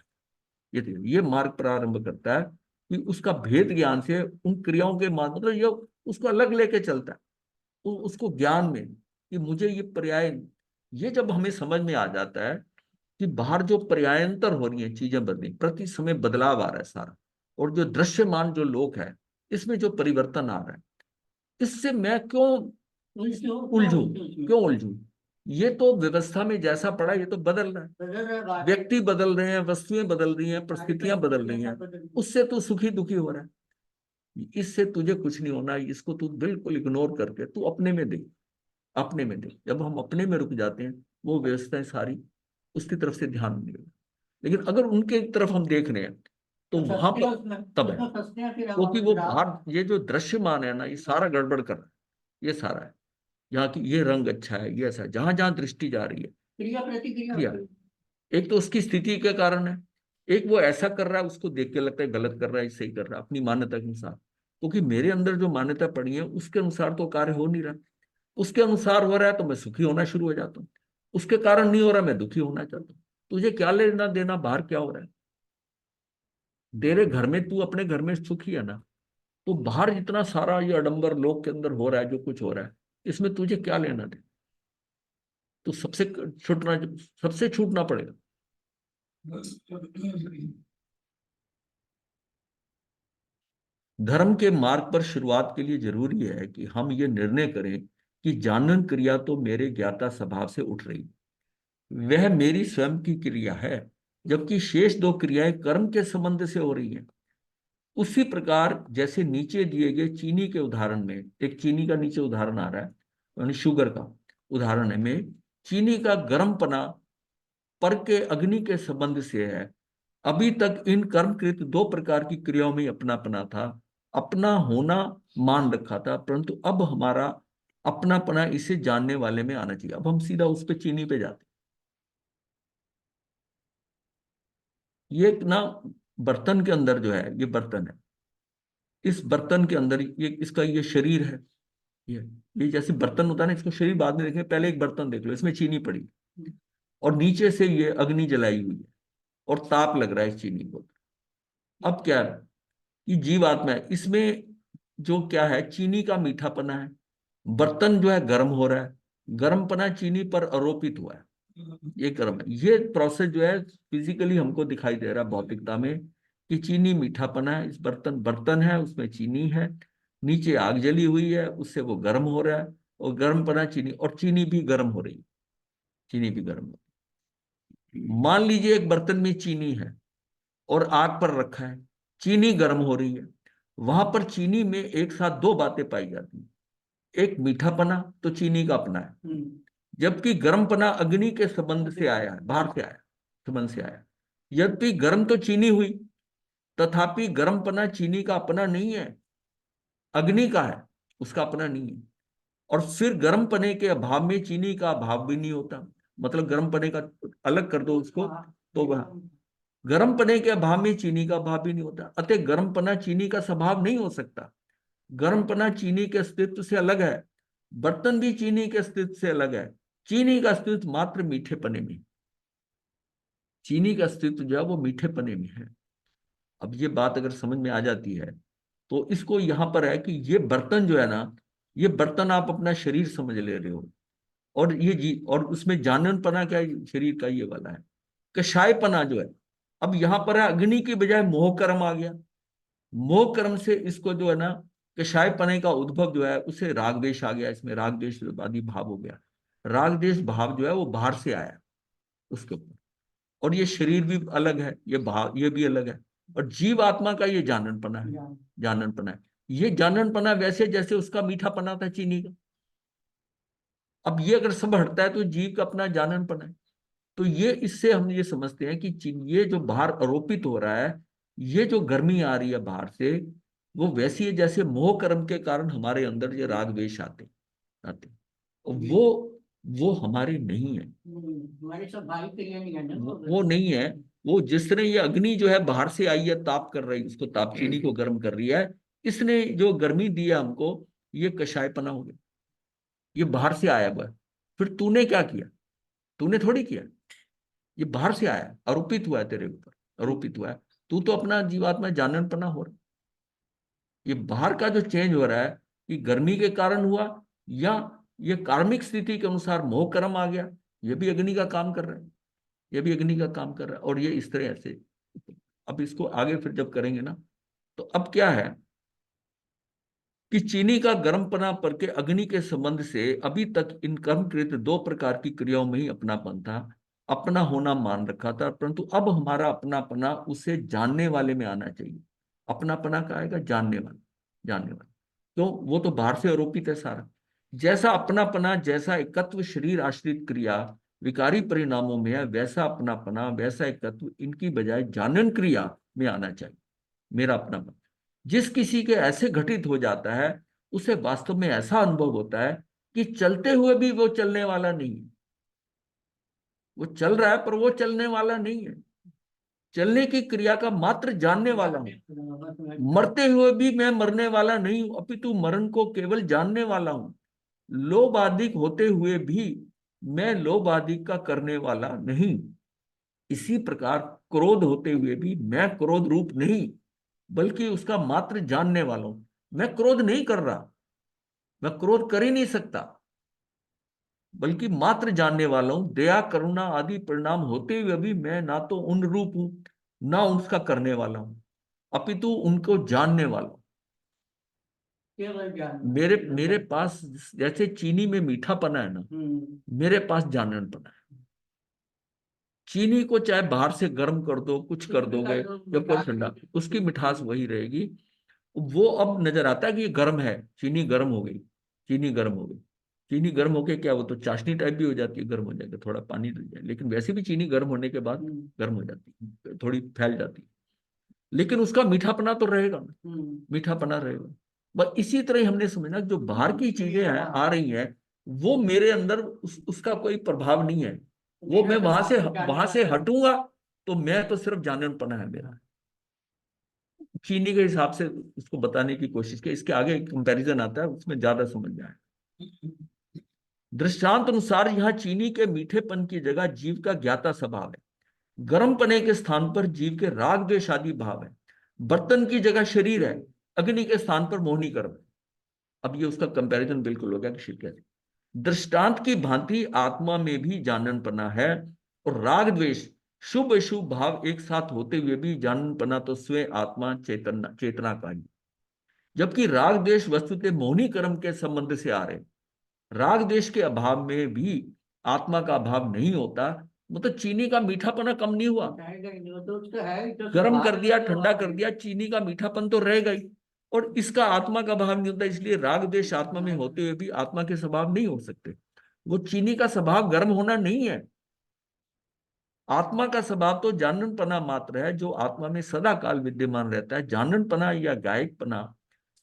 ये मार्ग प्रारंभ करता है कि उसका भेद ज्ञान से उन क्रियाओं के मार्ग, मतलब ये उसको अलग लेके चलता है, उसको ज्ञान में कि मुझे ये पर्याय, ये जब हमें समझ में आ जाता है कि बाहर जो पर्यायंतर हो रही है, चीजें बदली, प्रति समय बदलाव आ रहा है सारा, और जो दृश्यमान जो लोक है इसमें जो परिवर्तन आ रहा है, इससे मैं क्यों उलझू, क्यों उलझू? ये तो व्यवस्था में जैसा पड़ा, ये तो बदल रहा है, व्यक्ति बदल रहे हैं, वस्तुएं बदल रही हैं, परिस्थितियां बदल रही हैं, उससे तू सुखी दुखी हो रहा है, इससे तुझे कुछ नहीं होना, इसको तू बिल्कुल इग्नोर करके तू अपने में देख, अपने में देख। जब हम अपने में रुक जाते हैं, वो व्यवस्थाएं सारी उसकी तरफ से ध्यान नहीं देगा। लेकिन अगर उनके तरफ हम देख रहे हैं तो वहां पर तब है, क्योंकि वो बाहर ये जो दृश्यमान है ना, ये सारा गड़बड़ कर रहा है, ये सारा है, यहाँ की ये रंग अच्छा है, ये ऐसा, जहां जहां दृष्टि जा रही है क्रिया प्रतिक्रिया क्रिया, एक तो उसकी स्थिति के कारण है, एक वो ऐसा कर रहा है, उसको देख के लगता है गलत कर रहा है, सही कर रहा है अपनी मान्यता के अनुसार, क्योंकि मेरे अंदर जो मान्यता पड़ी है उसके अनुसार तो कार्य हो नहीं रहा, उसके अनुसार हो रहा है तो मैं सुखी होना शुरू हो जाता हूँ, उसके कारण नहीं हो रहा मैं दुखी होना चाहता हूँ। तुझे क्या लेना देना बाहर क्या हो रहा है? तेरे घर में तू अपने घर में सुखी है ना, तो बाहर जितना सारा ये आडंबर लोक के अंदर हो रहा है, जो कुछ हो रहा है, इसमें तुझे क्या लेना दे? तो सबसे छूटना पड़ेगा। धर्म के मार्ग पर शुरुआत के लिए जरूरी है कि हम ये निर्णय करें कि जानन क्रिया तो मेरे ज्ञाता स्वभाव से उठ रही, वह मेरी स्वयं की क्रिया है, जबकि शेष दो क्रियाएं कर्म के संबंध से हो रही हैं। उसी प्रकार जैसे नीचे दिए गए चीनी के उदाहरण में, एक चीनी का नीचे उदाहरण आ रहा है, यानी शुगर का उदाहरण है में, चीनी का गर्मपना पर के अग्नि के संबंध से है। अभी तक इन कर्मकृत दो प्रकार की क्रियाओं में अपनापना था, अपना होना मान रखा था, परंतु अब हमारा अपनापना इसे जानने वाले में आना चाहिए। अब हम सीधा उस पे चीनी पे जाते हैं। ये एक ना बर्तन के अंदर जो है, ये बर्तन है, इस बर्तन के अंदर ये इसका ये शरीर है। ये ये जैसे बर्तन होता है ना, इसको शरीर बाद में देखें, पहले एक बर्तन देख लो, इसमें चीनी पड़ी और नीचे से ये अग्नि जलाई हुई है और ताप लग रहा है इस चीनी को। अब क्या है कि जीवात्मा है, इसमें जो क्या है, चीनी का मीठापना है। बर्तन जो है गर्म हो रहा है, गर्मपना चीनी पर आरोपित हुआ है, ये गर्म है। ये प्रोसेस जो है फिजिकली हमको दिखाई दे रहा है भौतिकता में कि चीनी मीठापना है, इस बर्तन बर्तन है, उसमें चीनी है, नीचे आग जली हुई है, उससे वो गर्म हो रहा है और गर्मपना चीनी, और चीनी भी गर्म हो रही है, चीनी भी गर्म हो रही है। मान लीजिए एक बर्तन में चीनी है और आग पर रखा है, चीनी गर्म हो रही है, वहां पर चीनी में एक साथ दो बातें पाई जाती हैं। एक मीठापना तो चीनी का अपना है, जबकि गर्मपना अग्नि के संबंध से आया है, बाहर से आया, संबंध से आया। यद्यपि गर्म तो चीनी हुई, तथापि गर्मपना चीनी का अपना नहीं है, अग्नि का है, उसका अपना नहीं है। और फिर गर्म पने के अभाव में चीनी का अभाव भी नहीं होता, मतलब गर्म पने का अलग कर दो उसको, तो वह गर्म पने के अभाव में चीनी का अभाव भी नहीं होता। अतः गर्म पना चीनी का स्वभाव नहीं हो सकता। गर्म पना चीनी के अस्तित्व से अलग है, बर्तन भी चीनी के अस्तित्व से अलग है। चीनी का अस्तित्व मात्र मीठे पने में, चीनी का अस्तित्व जो है वो मीठे पने में है। अब ये बात अगर समझ में आ जाती है तो इसको यहां पर है कि ये बर्तन जो है ना, ये बर्तन आप अपना शरीर समझ ले रहे हो, और ये जी और उसमें जाननपना क्या है, शरीर का ये वाला है। कषायपना जो है, अब यहां पर है अग्नि की बजाय मोह कर्म आ गया। मोह कर्म से इसको जो है ना, कषायपने का उद्भव जो है उसे राग द्वेष आ गया, इसमें राग द्वेष आदि भाव हो गया। राग द्वेष भाव जो है वो बाहर से आया उसके ऊपर, और ये शरीर भी अलग है, ये भाव ये भी अलग है। और जीव आत्मा का ये जाननपना है, जाननपना है। ये जाननपना वैसे जैसे उसका मीठापना था चीनी का। अब ये अगर सब हटता है तो जीव का अपना जाननपना है। तो ये इससे हम ये समझते हैं कि ये जो बाहर आरोपित हो रहा है, ये जो गर्मी आ रही है बाहर से, वो वैसी है जैसे मोह कर्म के कारण हमारे अंदर ये राग द्वेष आते आते। और वो हमारे नहीं है, हमारे सब भाई के लिए नहीं है ना वो नहीं है। वो जिस तरह ये अग्नि जो है बाहर से आई है, ताप कर रही है, उसको ताप चीनी को गर्म कर रही है, इसने जो गर्मी दी है हमको, ये कषायपना हो गया, ये बाहर से आया हुआ है। फिर तूने क्या किया? तूने थोड़ी किया, ये बाहर से आया, आरोपित हुआ है तेरे ऊपर, आरोपित हुआ है। तू तो अपना जीवात्मा जाननपना हो रहा है। ये बाहर का जो चेंज हो रहा है, कि गर्मी के कारण हुआ या ये कार्मिक स्थिति के अनुसार मोह कर्म आ गया, ये भी अग्नि का काम कर रहा है, ये भी अग्नि का काम कर रहा है। और ये इस तरह से, अब इसको आगे फिर जब करेंगे ना, तो अब क्या है कि चीनी का गर्मपना पर के अग्नि के संबंध से अभी तक इन कर्मकृत दो प्रकार की क्रियाओं में ही अपनापन था, अपना होना मान रखा था। परंतु अब हमारा अपनापना उसे जानने वाले में आना चाहिए। अपनापना का आएगा जानने वाला, जानने वाला। तो वो तो बाहर से आरोपित है सारा। जैसा अपनापना, जैसा एकत्व शरीर आश्रित क्रिया विकारी परिणामों में है, वैसा अपनापना, वैसा एकत्व इनकी बजाय जानन क्रिया में आना चाहिए। मेरा अपनापन जिस किसी के ऐसे घटित हो जाता है, उसे वास्तव में ऐसा अनुभव होता है कि चलते हुए भी वो चलने वाला नहीं है। वो चल रहा है पर वो चलने वाला नहीं है, चलने की क्रिया का मात्र जानने वाला हूं। मरते हुए भी मैं मरने वाला नहीं हूं, अपितु मरण को केवल जानने वाला हूं। लोभादिक होते हुए भी मैं लोभादिक का करने वाला नहीं। इसी प्रकार क्रोध होते हुए भी मैं क्रोध रूप नहीं, बल्कि उसका मात्र जानने वाला हूं। मैं क्रोध नहीं कर रहा, मैं क्रोध कर ही नहीं सकता, बल्कि मात्र जानने वाला हूं। दया करुणा आदि परिणाम होते हुए भी मैं ना तो उन रूप हूं, ना उसका करने वाला हूं, अपितु उनको जानने वाला हूं। केवल जान मेरे मेरे पास जैसे चीनी में मीठापना है ना, मेरे पास जाननपना है। चीनी को चाहे बाहर से गर्म कर दो, कुछ कर दोगे, जब कोई ठंडा, उसकी मिठास वही रहेगी। वो अब नजर आता है कि ये गर्म है, चीनी गर्म हो गई, चीनी गर्म हो गई। चीनी गर्म होके क्या, वो तो चाशनी टाइप भी हो जाती है, गर्म हो जाएगा, थोड़ा पानी डल जाए, लेकिन वैसे भी चीनी गर्म होने के बाद गर्म हो जाती है, थोड़ी फैल जाती है, लेकिन उसका मीठापना तो रहेगा ना, मीठापना रहेगा। बस इसी तरह ही हमने समझना जो बाहर की चीजें हैं आ रही हैं वो मेरे अंदर उसका कोई प्रभाव नहीं है। वो मैं वहां से हटूंगा तो मैं तो सिर्फ जाननपना है मेरा। चीनी के हिसाब से उसको बताने की कोशिश की। इसके आगे एक कंपैरिजन आता है, उसमें ज्यादा समझ में आए। दृष्टांत अनुसार यहाँ चीनी के मीठेपन की जगह जीव का ज्ञाता स्वभाव है। गर्म पने के स्थान पर जीव के राग द्वेष आदि भाव है। बर्तन की जगह शरीर है, अग्नि के स्थान पर मोहनी कर्म है। अब ये उसका कंपैरिजन बिल्कुल हो गया कि कैसे दृष्टांत की भांति आत्मा में भी जाननपना है और राग द्वेष शुभ अशुभ भाव एक साथ होते हुए भी जाननपना तो स्वयं आत्मा चेतना का ही। जबकि राग द्वेष वस्तुतः मोहनी कर्म के संबंध से आ रहे। राग द्वेष के अभाव में भी आत्मा का अभाव नहीं होता। मतलब चीनी का मीठापना कम नहीं हुआ, गर्म कर दिया ठंडा कर दिया, चीनी का मीठापन तो रह गई और इसका आत्मा का भाव नहीं होता। इसलिए राग द्वेष आत्मा में होते हुए भी आत्मा के स्वभाव नहीं हो सकते। वो चीनी का स्वभाव गर्म होना नहीं है। आत्मा का स्वभाव तो जाननपना मात्र है जो आत्मा में सदा काल विद्यमान रहता है। जाननपना या गायकपना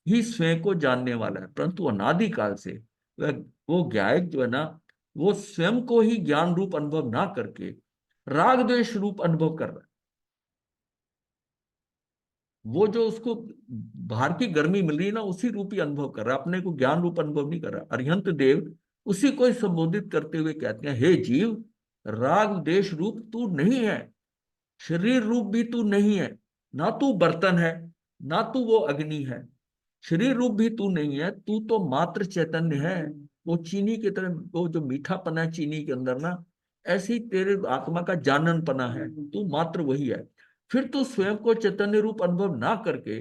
ही स्वयं को जानने वाला है, परंतु अनादि काल से वह वो गायक जो है ना वो स्वयं को ही ज्ञान रूप अनुभव ना करके राग द्वेष रूप अनुभव कर रहा है। वो जो उसको बाहर की गर्मी मिल रही है ना उसी रूप ही अनुभव कर रहा है, अपने को ज्ञान रूप अनुभव नहीं कर रहा। अरिहंत देव उसी को संबोधित करते हुए कहते हैं, हे जीव, राग द्वेष रूप तू नहीं है, शरीर रूप भी तू नहीं है, ना तू बर्तन है ना तू वो अग्नि है, शरीर रूप भी तू नहीं है, तू तो मात्र चैतन्य है। वो चीनी की तरह वो जो मीठापना है चीनी के अंदर ना, ऐसे ही तेरे आत्मा का जाननपना है, तू मात्र वही है। फिर तू स्वयं को चैतन्य रूप अनुभव ना करके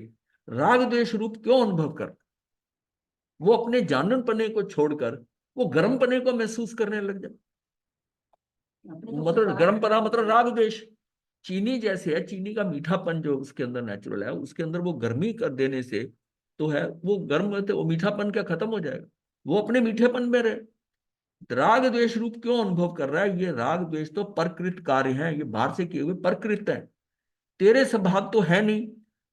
राग द्वेष रूप क्यों अनुभव कर? वो अपने जाननपने को छोड़कर वो गर्मपने को महसूस करने लग जाए। मतलब गर्मपना मतलब राग द्वेष। चीनी जैसे है, चीनी का मीठापन जो उसके अंदर नेचुरल है, उसके अंदर वो गर्मी कर देने से तो है वो गर्म होते वो मीठापन क्या खत्म हो जाएगा? वो अपने मीठेपन में रहे। राग द्वेष रूप क्यों अनुभव कर रहा है? ये राग द्वेष तो प्रकृत कार्य है, ये बाहर से किए हुए प्रकृत है, तेरे स्वभाव तो है नहीं।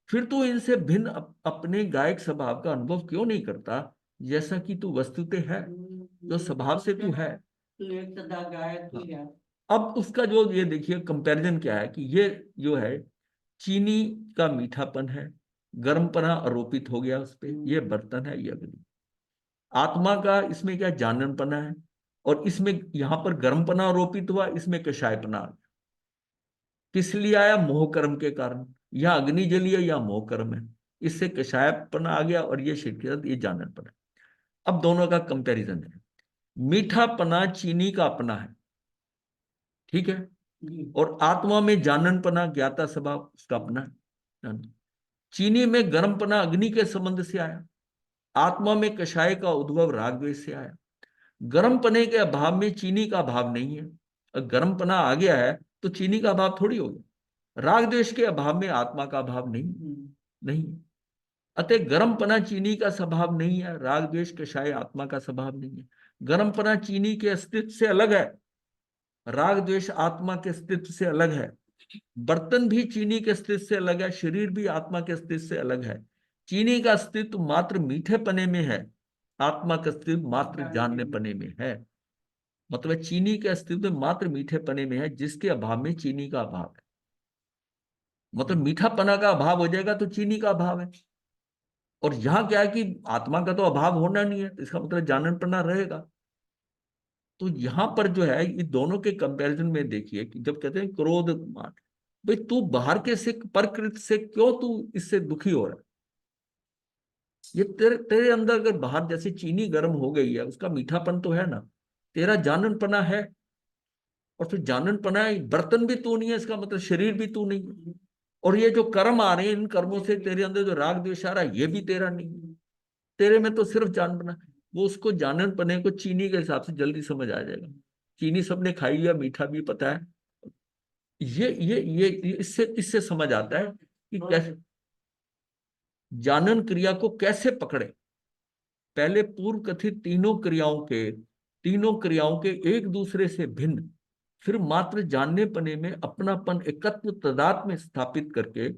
फिर तू इनसे भिन्न अपने गायक स्वभाव का अनुभव क्यों नहीं करता, जैसा कि तू वस्तुतः है, जो स्वभाव से तू है। तू एक सदा गायक ही है। अब उसका जो ये देखिए कंपैरिजन क्या है कि ये जो है चीनी का मीठापन है, गर्मपना आरोपित हो गया उस पर, ये बर्तन है, ये अग्नि। आत्मा का इसमें क्या जाननपना है और इसमें यहां पर गर्मपना आरोपित हुआ, इसमें कषायपना आ गया। किस लिए आया? मोह कर्म के कारण। यह अग्नि जली है या मोह कर्म है, इससे कषायपना आ गया और ये शीतल ये जाननपना। अब दोनों का कंपैरिजन है। मीठापना चीनी का अपना है, ठीक है, और आत्मा में जाननपना ज्ञाता स्वभाव उसका अपना है। चीनी में गर्मपना अग्नि के संबंध से आया, आत्मा में कषाय का उद्भव राग द्वेष से आया। गर्मपने के अभाव में चीनी का अभाव नहीं है, और गर्मपना आ गया है तो चीनी का अभाव थोड़ी हो गया। राग द्वेष के अभाव में आत्मा का अभाव नहीं। अतः गर्मपना चीनी का स्वभाव नहीं है, राग द्वेष कषाय आत्मा का स्वभाव नहीं है। गर्मपना चीनी के अस्तित्व से अलग है, राग द्वेष आत्मा के अस्तित्व से अलग है। बर्तन भी चीनी के अस्तित्व से अलग है, शरीर भी आत्मा के अस्तित्व से अलग है। चीनी का अस्तित्व मात्र मीठेपने में है, आत्मा का अस्तित्व मात्र जाननेपने में है। मतलब चीनी के अस्तित्व मात्र मीठेपने में है, जिसके अभाव में चीनी का अभाव है। मतलब मीठापना का अभाव हो जाएगा तो चीनी का अभाव है। और यहां क्या है कि आत्मा का तो अभाव होना नहीं है, तो इसका मतलब जाननपना रहेगा। तो यहां पर जो है ये दोनों के कंपैरिजन में देखिए कि जब कहते हैं क्रोध मान, भाई तू बाहर के से प्रकृति से क्यों तू इससे दुखी हो रहा है? ये तेरे तेरे अंदर अगर बाहर जैसे चीनी गर्म हो गई है, उसका मीठापन तो है ना, तेरा जाननपना है। और फिर जाननपना है, बर्तन भी तू नहीं है, इसका मतलब शरीर भी तू नहीं है। और ये जो कर्म आ रहे हैं, इन कर्मों से तेरे अंदर जो राग द्वेष आ रहा है, ये भी तेरा नहीं है। तेरे में तो सिर्फ जानपना। वो उसको जाननपने को चीनी के हिसाब से जल्दी समझ आ जाएगा। चीनी सबने खाई लिया, मीठा भी पता है। ये इससे इससे समझ आता है कि कैसे जानन क्रिया को कैसे पकड़े। पहले पूर्व कथित तीनों क्रियाओं के एक दूसरे से भिन्न, फिर मात्र जानने पने में अपनापन एकत्व तदात्म में स्थापित करके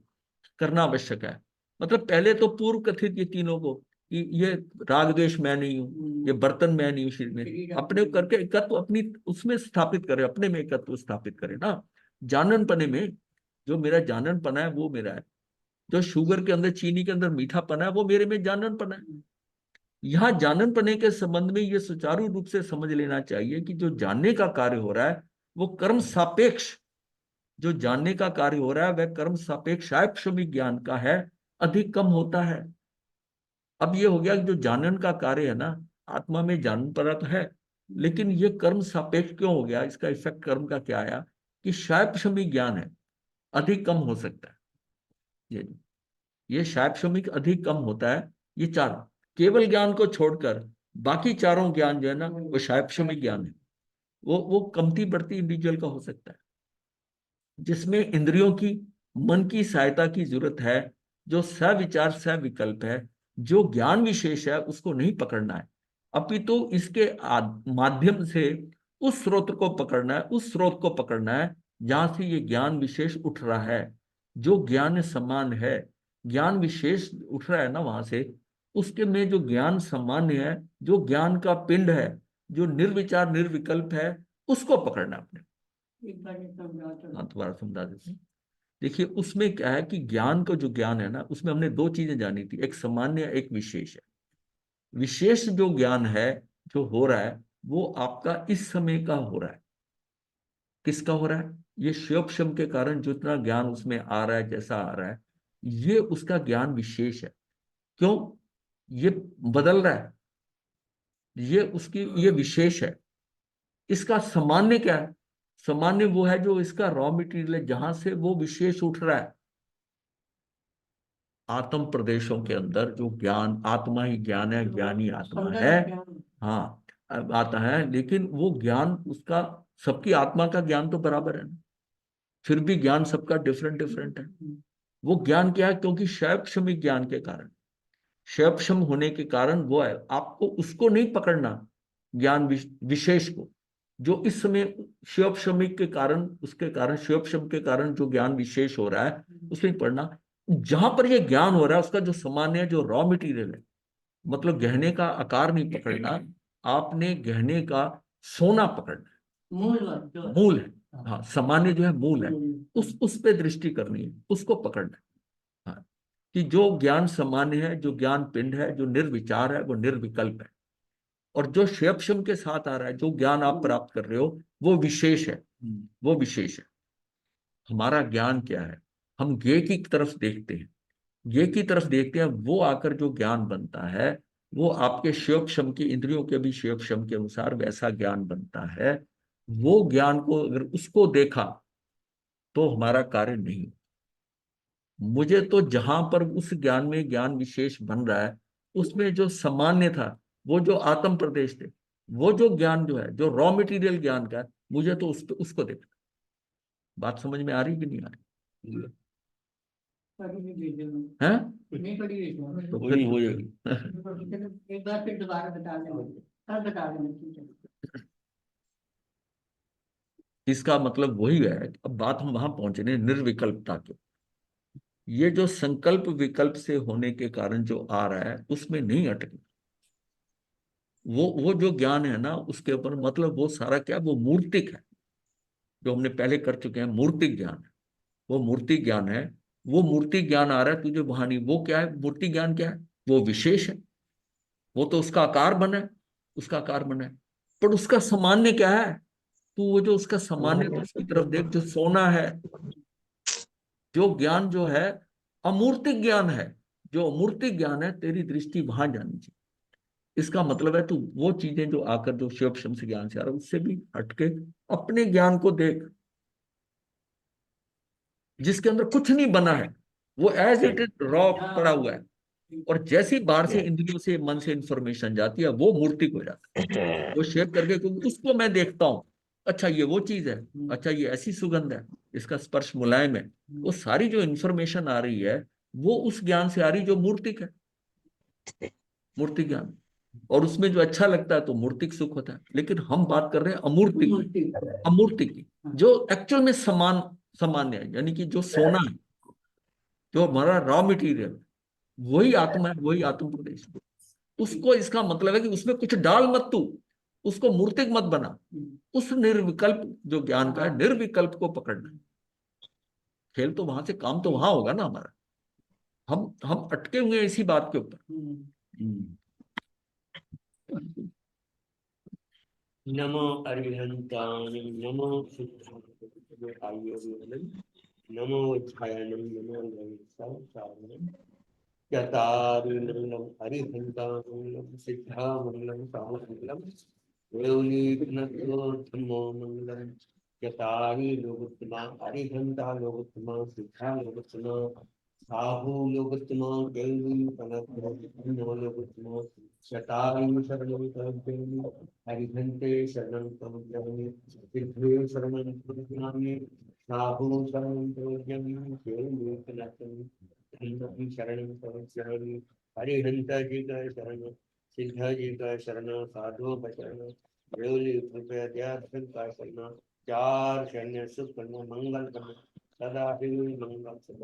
करना आवश्यक है। मतलब पहले तो पूर्व कथित ये तीनों को कि ये राग द्वेष मैं नहीं हूँ, ये बर्तन मैं नहीं हूँ शरीर में, अपने करके एकत्व अपनी उसमें स्थापित करे, अपने में एकत्व स्थापित करे ना। जाननपने में जो मेरा जाननपना है वो मेरा है, जो शुगर के अंदर चीनी के अंदर मीठापना है वो मेरे में जाननपना है। यहाँ जाननपने के संबंध में ये सुचारू रूप से समझ लेना चाहिए कि जो जानने का कार्य हो रहा है वो कर्म सापेक्ष, जो जानने का कार्य हो रहा है वह कर्म सापेक्ष आक्षमिक ज्ञान का है, अधिक कम होता है। अब ये हो गया कि जो जानन का कार्य है ना, आत्मा में जानन परा तो है, लेकिन ये कर्म सापेक्ष क्यों हो गया? इसका इफेक्ट कर्म का क्या आया कि शायपशमिक ज्ञान है, अधिक कम हो सकता है। ये शायपशमिक अधिक कम होता है। ये चारों केवल ज्ञान को छोड़कर बाकी चारों ज्ञान जो है ना वो शायपशमिक ज्ञान है, वो कमती बढ़ती इंडिविजुअल का हो सकता है, जिसमें इंद्रियों की मन की सहायता की जरूरत है, जो सविचार सविकल्प है, जो ज्ञान विशेष है उसको नहीं पकड़ना है, अपितु इसके माध्यम से उस स्रोत को पकड़ना है, उस स्रोत को पकड़ना है जहां से ये ज्ञान विशेष उठ रहा है, जो ज्ञान समान है। ज्ञान विशेष उठ रहा है ना वहां से, उसके में जो ज्ञान सामान्य है, जो ज्ञान का पिंड है, जो निर्विचार निर्विकल्प है, उसको पकड़ना अपने। एक बार ये समझा तो हाँ, दोबारा समझा देते हैं। देखिए उसमें क्या है कि ज्ञान का जो ज्ञान है ना, उसमें हमने दो चीजें जानी थी, एक सामान्य एक विशेष है। विशेष जो ज्ञान है जो हो रहा है वो आपका इस समय का हो रहा है। किसका हो रहा है? ये शिवक्षम के कारण जितना ज्ञान उसमें आ रहा है, जैसा आ रहा है, ये उसका ज्ञान विशेष है। क्यों? ये बदल रहा है, ये उसकी ये विशेष है। इसका सामान्य क्या है? सामान्य वो है जो इसका रॉ मटेरियल है, जहां से वो विशेष उठ रहा है। आत्म प्रदेशों के अंदर जो ज्ञान, आत्मा ही ज्ञान है, ज्ञानी आत्मा समझा है। क्या? हाँ, अब आता है, लेकिन वो ज्ञान उसका, सबकी आत्मा का ज्ञान तो बराबर है ना, फिर भी ज्ञान सबका डिफरेंट डिफरेंट है। वो ज्ञान क्या है? क्योंकि शैवक्षमिक ज्ञान के कारण, शैवक्षम होने के कारण वो है। आपको उसको नहीं पकड़ना, ज्ञान विशेष को, जो इस समय शिवक्षमिक के कारण, उसके कारण शिवक्षम के कारण जो ज्ञान विशेष हो रहा है उसमें पढ़ना। जहां पर ये ज्ञान हो रहा है उसका जो सामान्य है, जो रॉ मटेरियल है, मतलब गहने का आकार नहीं पकड़ना, आपने गहने का सोना पकड़ना है, मूल बात जो मूल है। हाँ, सामान्य जो है मूल है, मूल। उस पे दृष्टि करनी है, उसको पकड़ना है। हाँ, कि जो ज्ञान सामान्य है, जो ज्ञान पिंड है, जो निर्विचार है, वो निर्विकल्प है। और जो क्षेपक्षम के साथ आ रहा है, जो ज्ञान आप प्राप्त कर रहे हो, वो विशेष है, वो विशेष है। हमारा ज्ञान क्या है? हम ज्ञ की तरफ देखते हैं, ज्ञ की तरफ देखते हैं, वो आकर जो ज्ञान बनता है वो आपके शिवक्षम की, इंद्रियों के भी शिवक्षम के अनुसार वैसा ज्ञान बनता है। वो ज्ञान को अगर उसको देखा तो हमारा कार्य नहीं। मुझे तो जहां पर उस ज्ञान में ज्ञान विशेष बन रहा है, उसमें जो सामान्य था, वो जो आत्म प्रदेश थे, वो जो ज्ञान जो है, जो रॉ मटेरियल ज्ञान का है, मुझे तो उसको देखना। बात समझ में आ रही कि नहीं आ रही कभी नहीं भेजे मैं। है? नहीं कभी भेजे तो वही फिर हो जाएगी। एक बार फिर दोबारा बता देना, कल बता देना, ठीक है। इसका मतलब वही है। अब बात हम वहां पहुंचे नहीं, निर्विकल्पता के। ये जो संकल्प विकल्प से होने के कारण जो आ रहा है उसमें नहीं अटके। वो जो ज्ञान है ना उसके ऊपर, मतलब वो सारा क्या, वो मूर्तिक है, जो हमने पहले कर चुके हैं, मूर्तिक ज्ञान है। वो मूर्ति ज्ञान है। वो मूर्ति ज्ञान आ रहा है तुझे वहां नहीं। वो क्या है? मूर्ति ज्ञान क्या है? वो विशेष है, वो तो उसका आकार बना है, उसका आकार बना है। पर उसका सामान्य क्या है? तू वो जो उसका सामान्य है, उसकी तरफ देख, जो सोना है। जो ज्ञान जो है अमूर्तिक ज्ञान है, जो अमूर्तिक ज्ञान है, तेरी दृष्टि वहां जानी चाहिए। इसका मतलब है तू वो चीजें जो आकर जो शिव शम से ज्ञान से आ रहा है उससे भी हटके अपने ज्ञान को देख, जिसके अंदर कुछ नहीं बना है, वो एज इट इज रॉ पड़ा हुआ है। और जैसी बाहर से इंद्रियों से मन से इंफॉर्मेशन जाती है वो मूर्तिक हो जाता है, वो शेप करके, क्योंकि उसको मैं देखता हूँ, अच्छा ये वो चीज है, अच्छा ये ऐसी सुगंध है, इसका स्पर्श मुलायम है। वो सारी जो इंफॉर्मेशन आ रही है वो उस ज्ञान से आ रही जो मूर्तिक है, मूर्तिक ज्ञान। और उसमें जो अच्छा लगता है तो मूर्तिक सुख होता है। लेकिन हम बात कर रहे हैं अमूर्तिक की, अमूर्तिक की, जो एक्चुअल में सामान्य है, यानी कि जो सोना है, जो हमारा रॉ मटेरियल, वही आत्मा है, वही आत्म प्रदेश है। उसको, इसका मतलब है कि उसमें कुछ डाल मत तू, उसको मूर्तिक मत बना, उस निर्विकल्प जो ज्ञान का है, निर्विकल्प को पकड़ना है। खेल तो वहां से, काम तो वहां होगा ना हमारा। हम अटके हुए हैं इसी बात के ऊपर। हम्म। नमो अरिहंताय नमो सिद्धाय नमो छायानम नमो ललिताचार्यम यतारुणम अरिहंताय सिद्धामंगलम सामंगलम धम्मो मंगलम यतारि लोकोत्तमा अरिहंता लोकोत्तमा सिद्धा लोकोत्तमा साहु लोकोत्तमा केल्वी पनत्तमो लोकोत्तमा शतायु शरणं तव्यं हरिभन्ते शरणं तव्यं सिद्धे शरणं तव्यं साहु शरणं तव्यं केल्वी पनत्तमं शरणं तव्यं हरिहंता जी का शरण सिद्धा जी का शरण साधुओं का शरण देवली कृपया दयाधन का शरण चार शरण सुख करना मंगल करना सदा ही मंगल सदा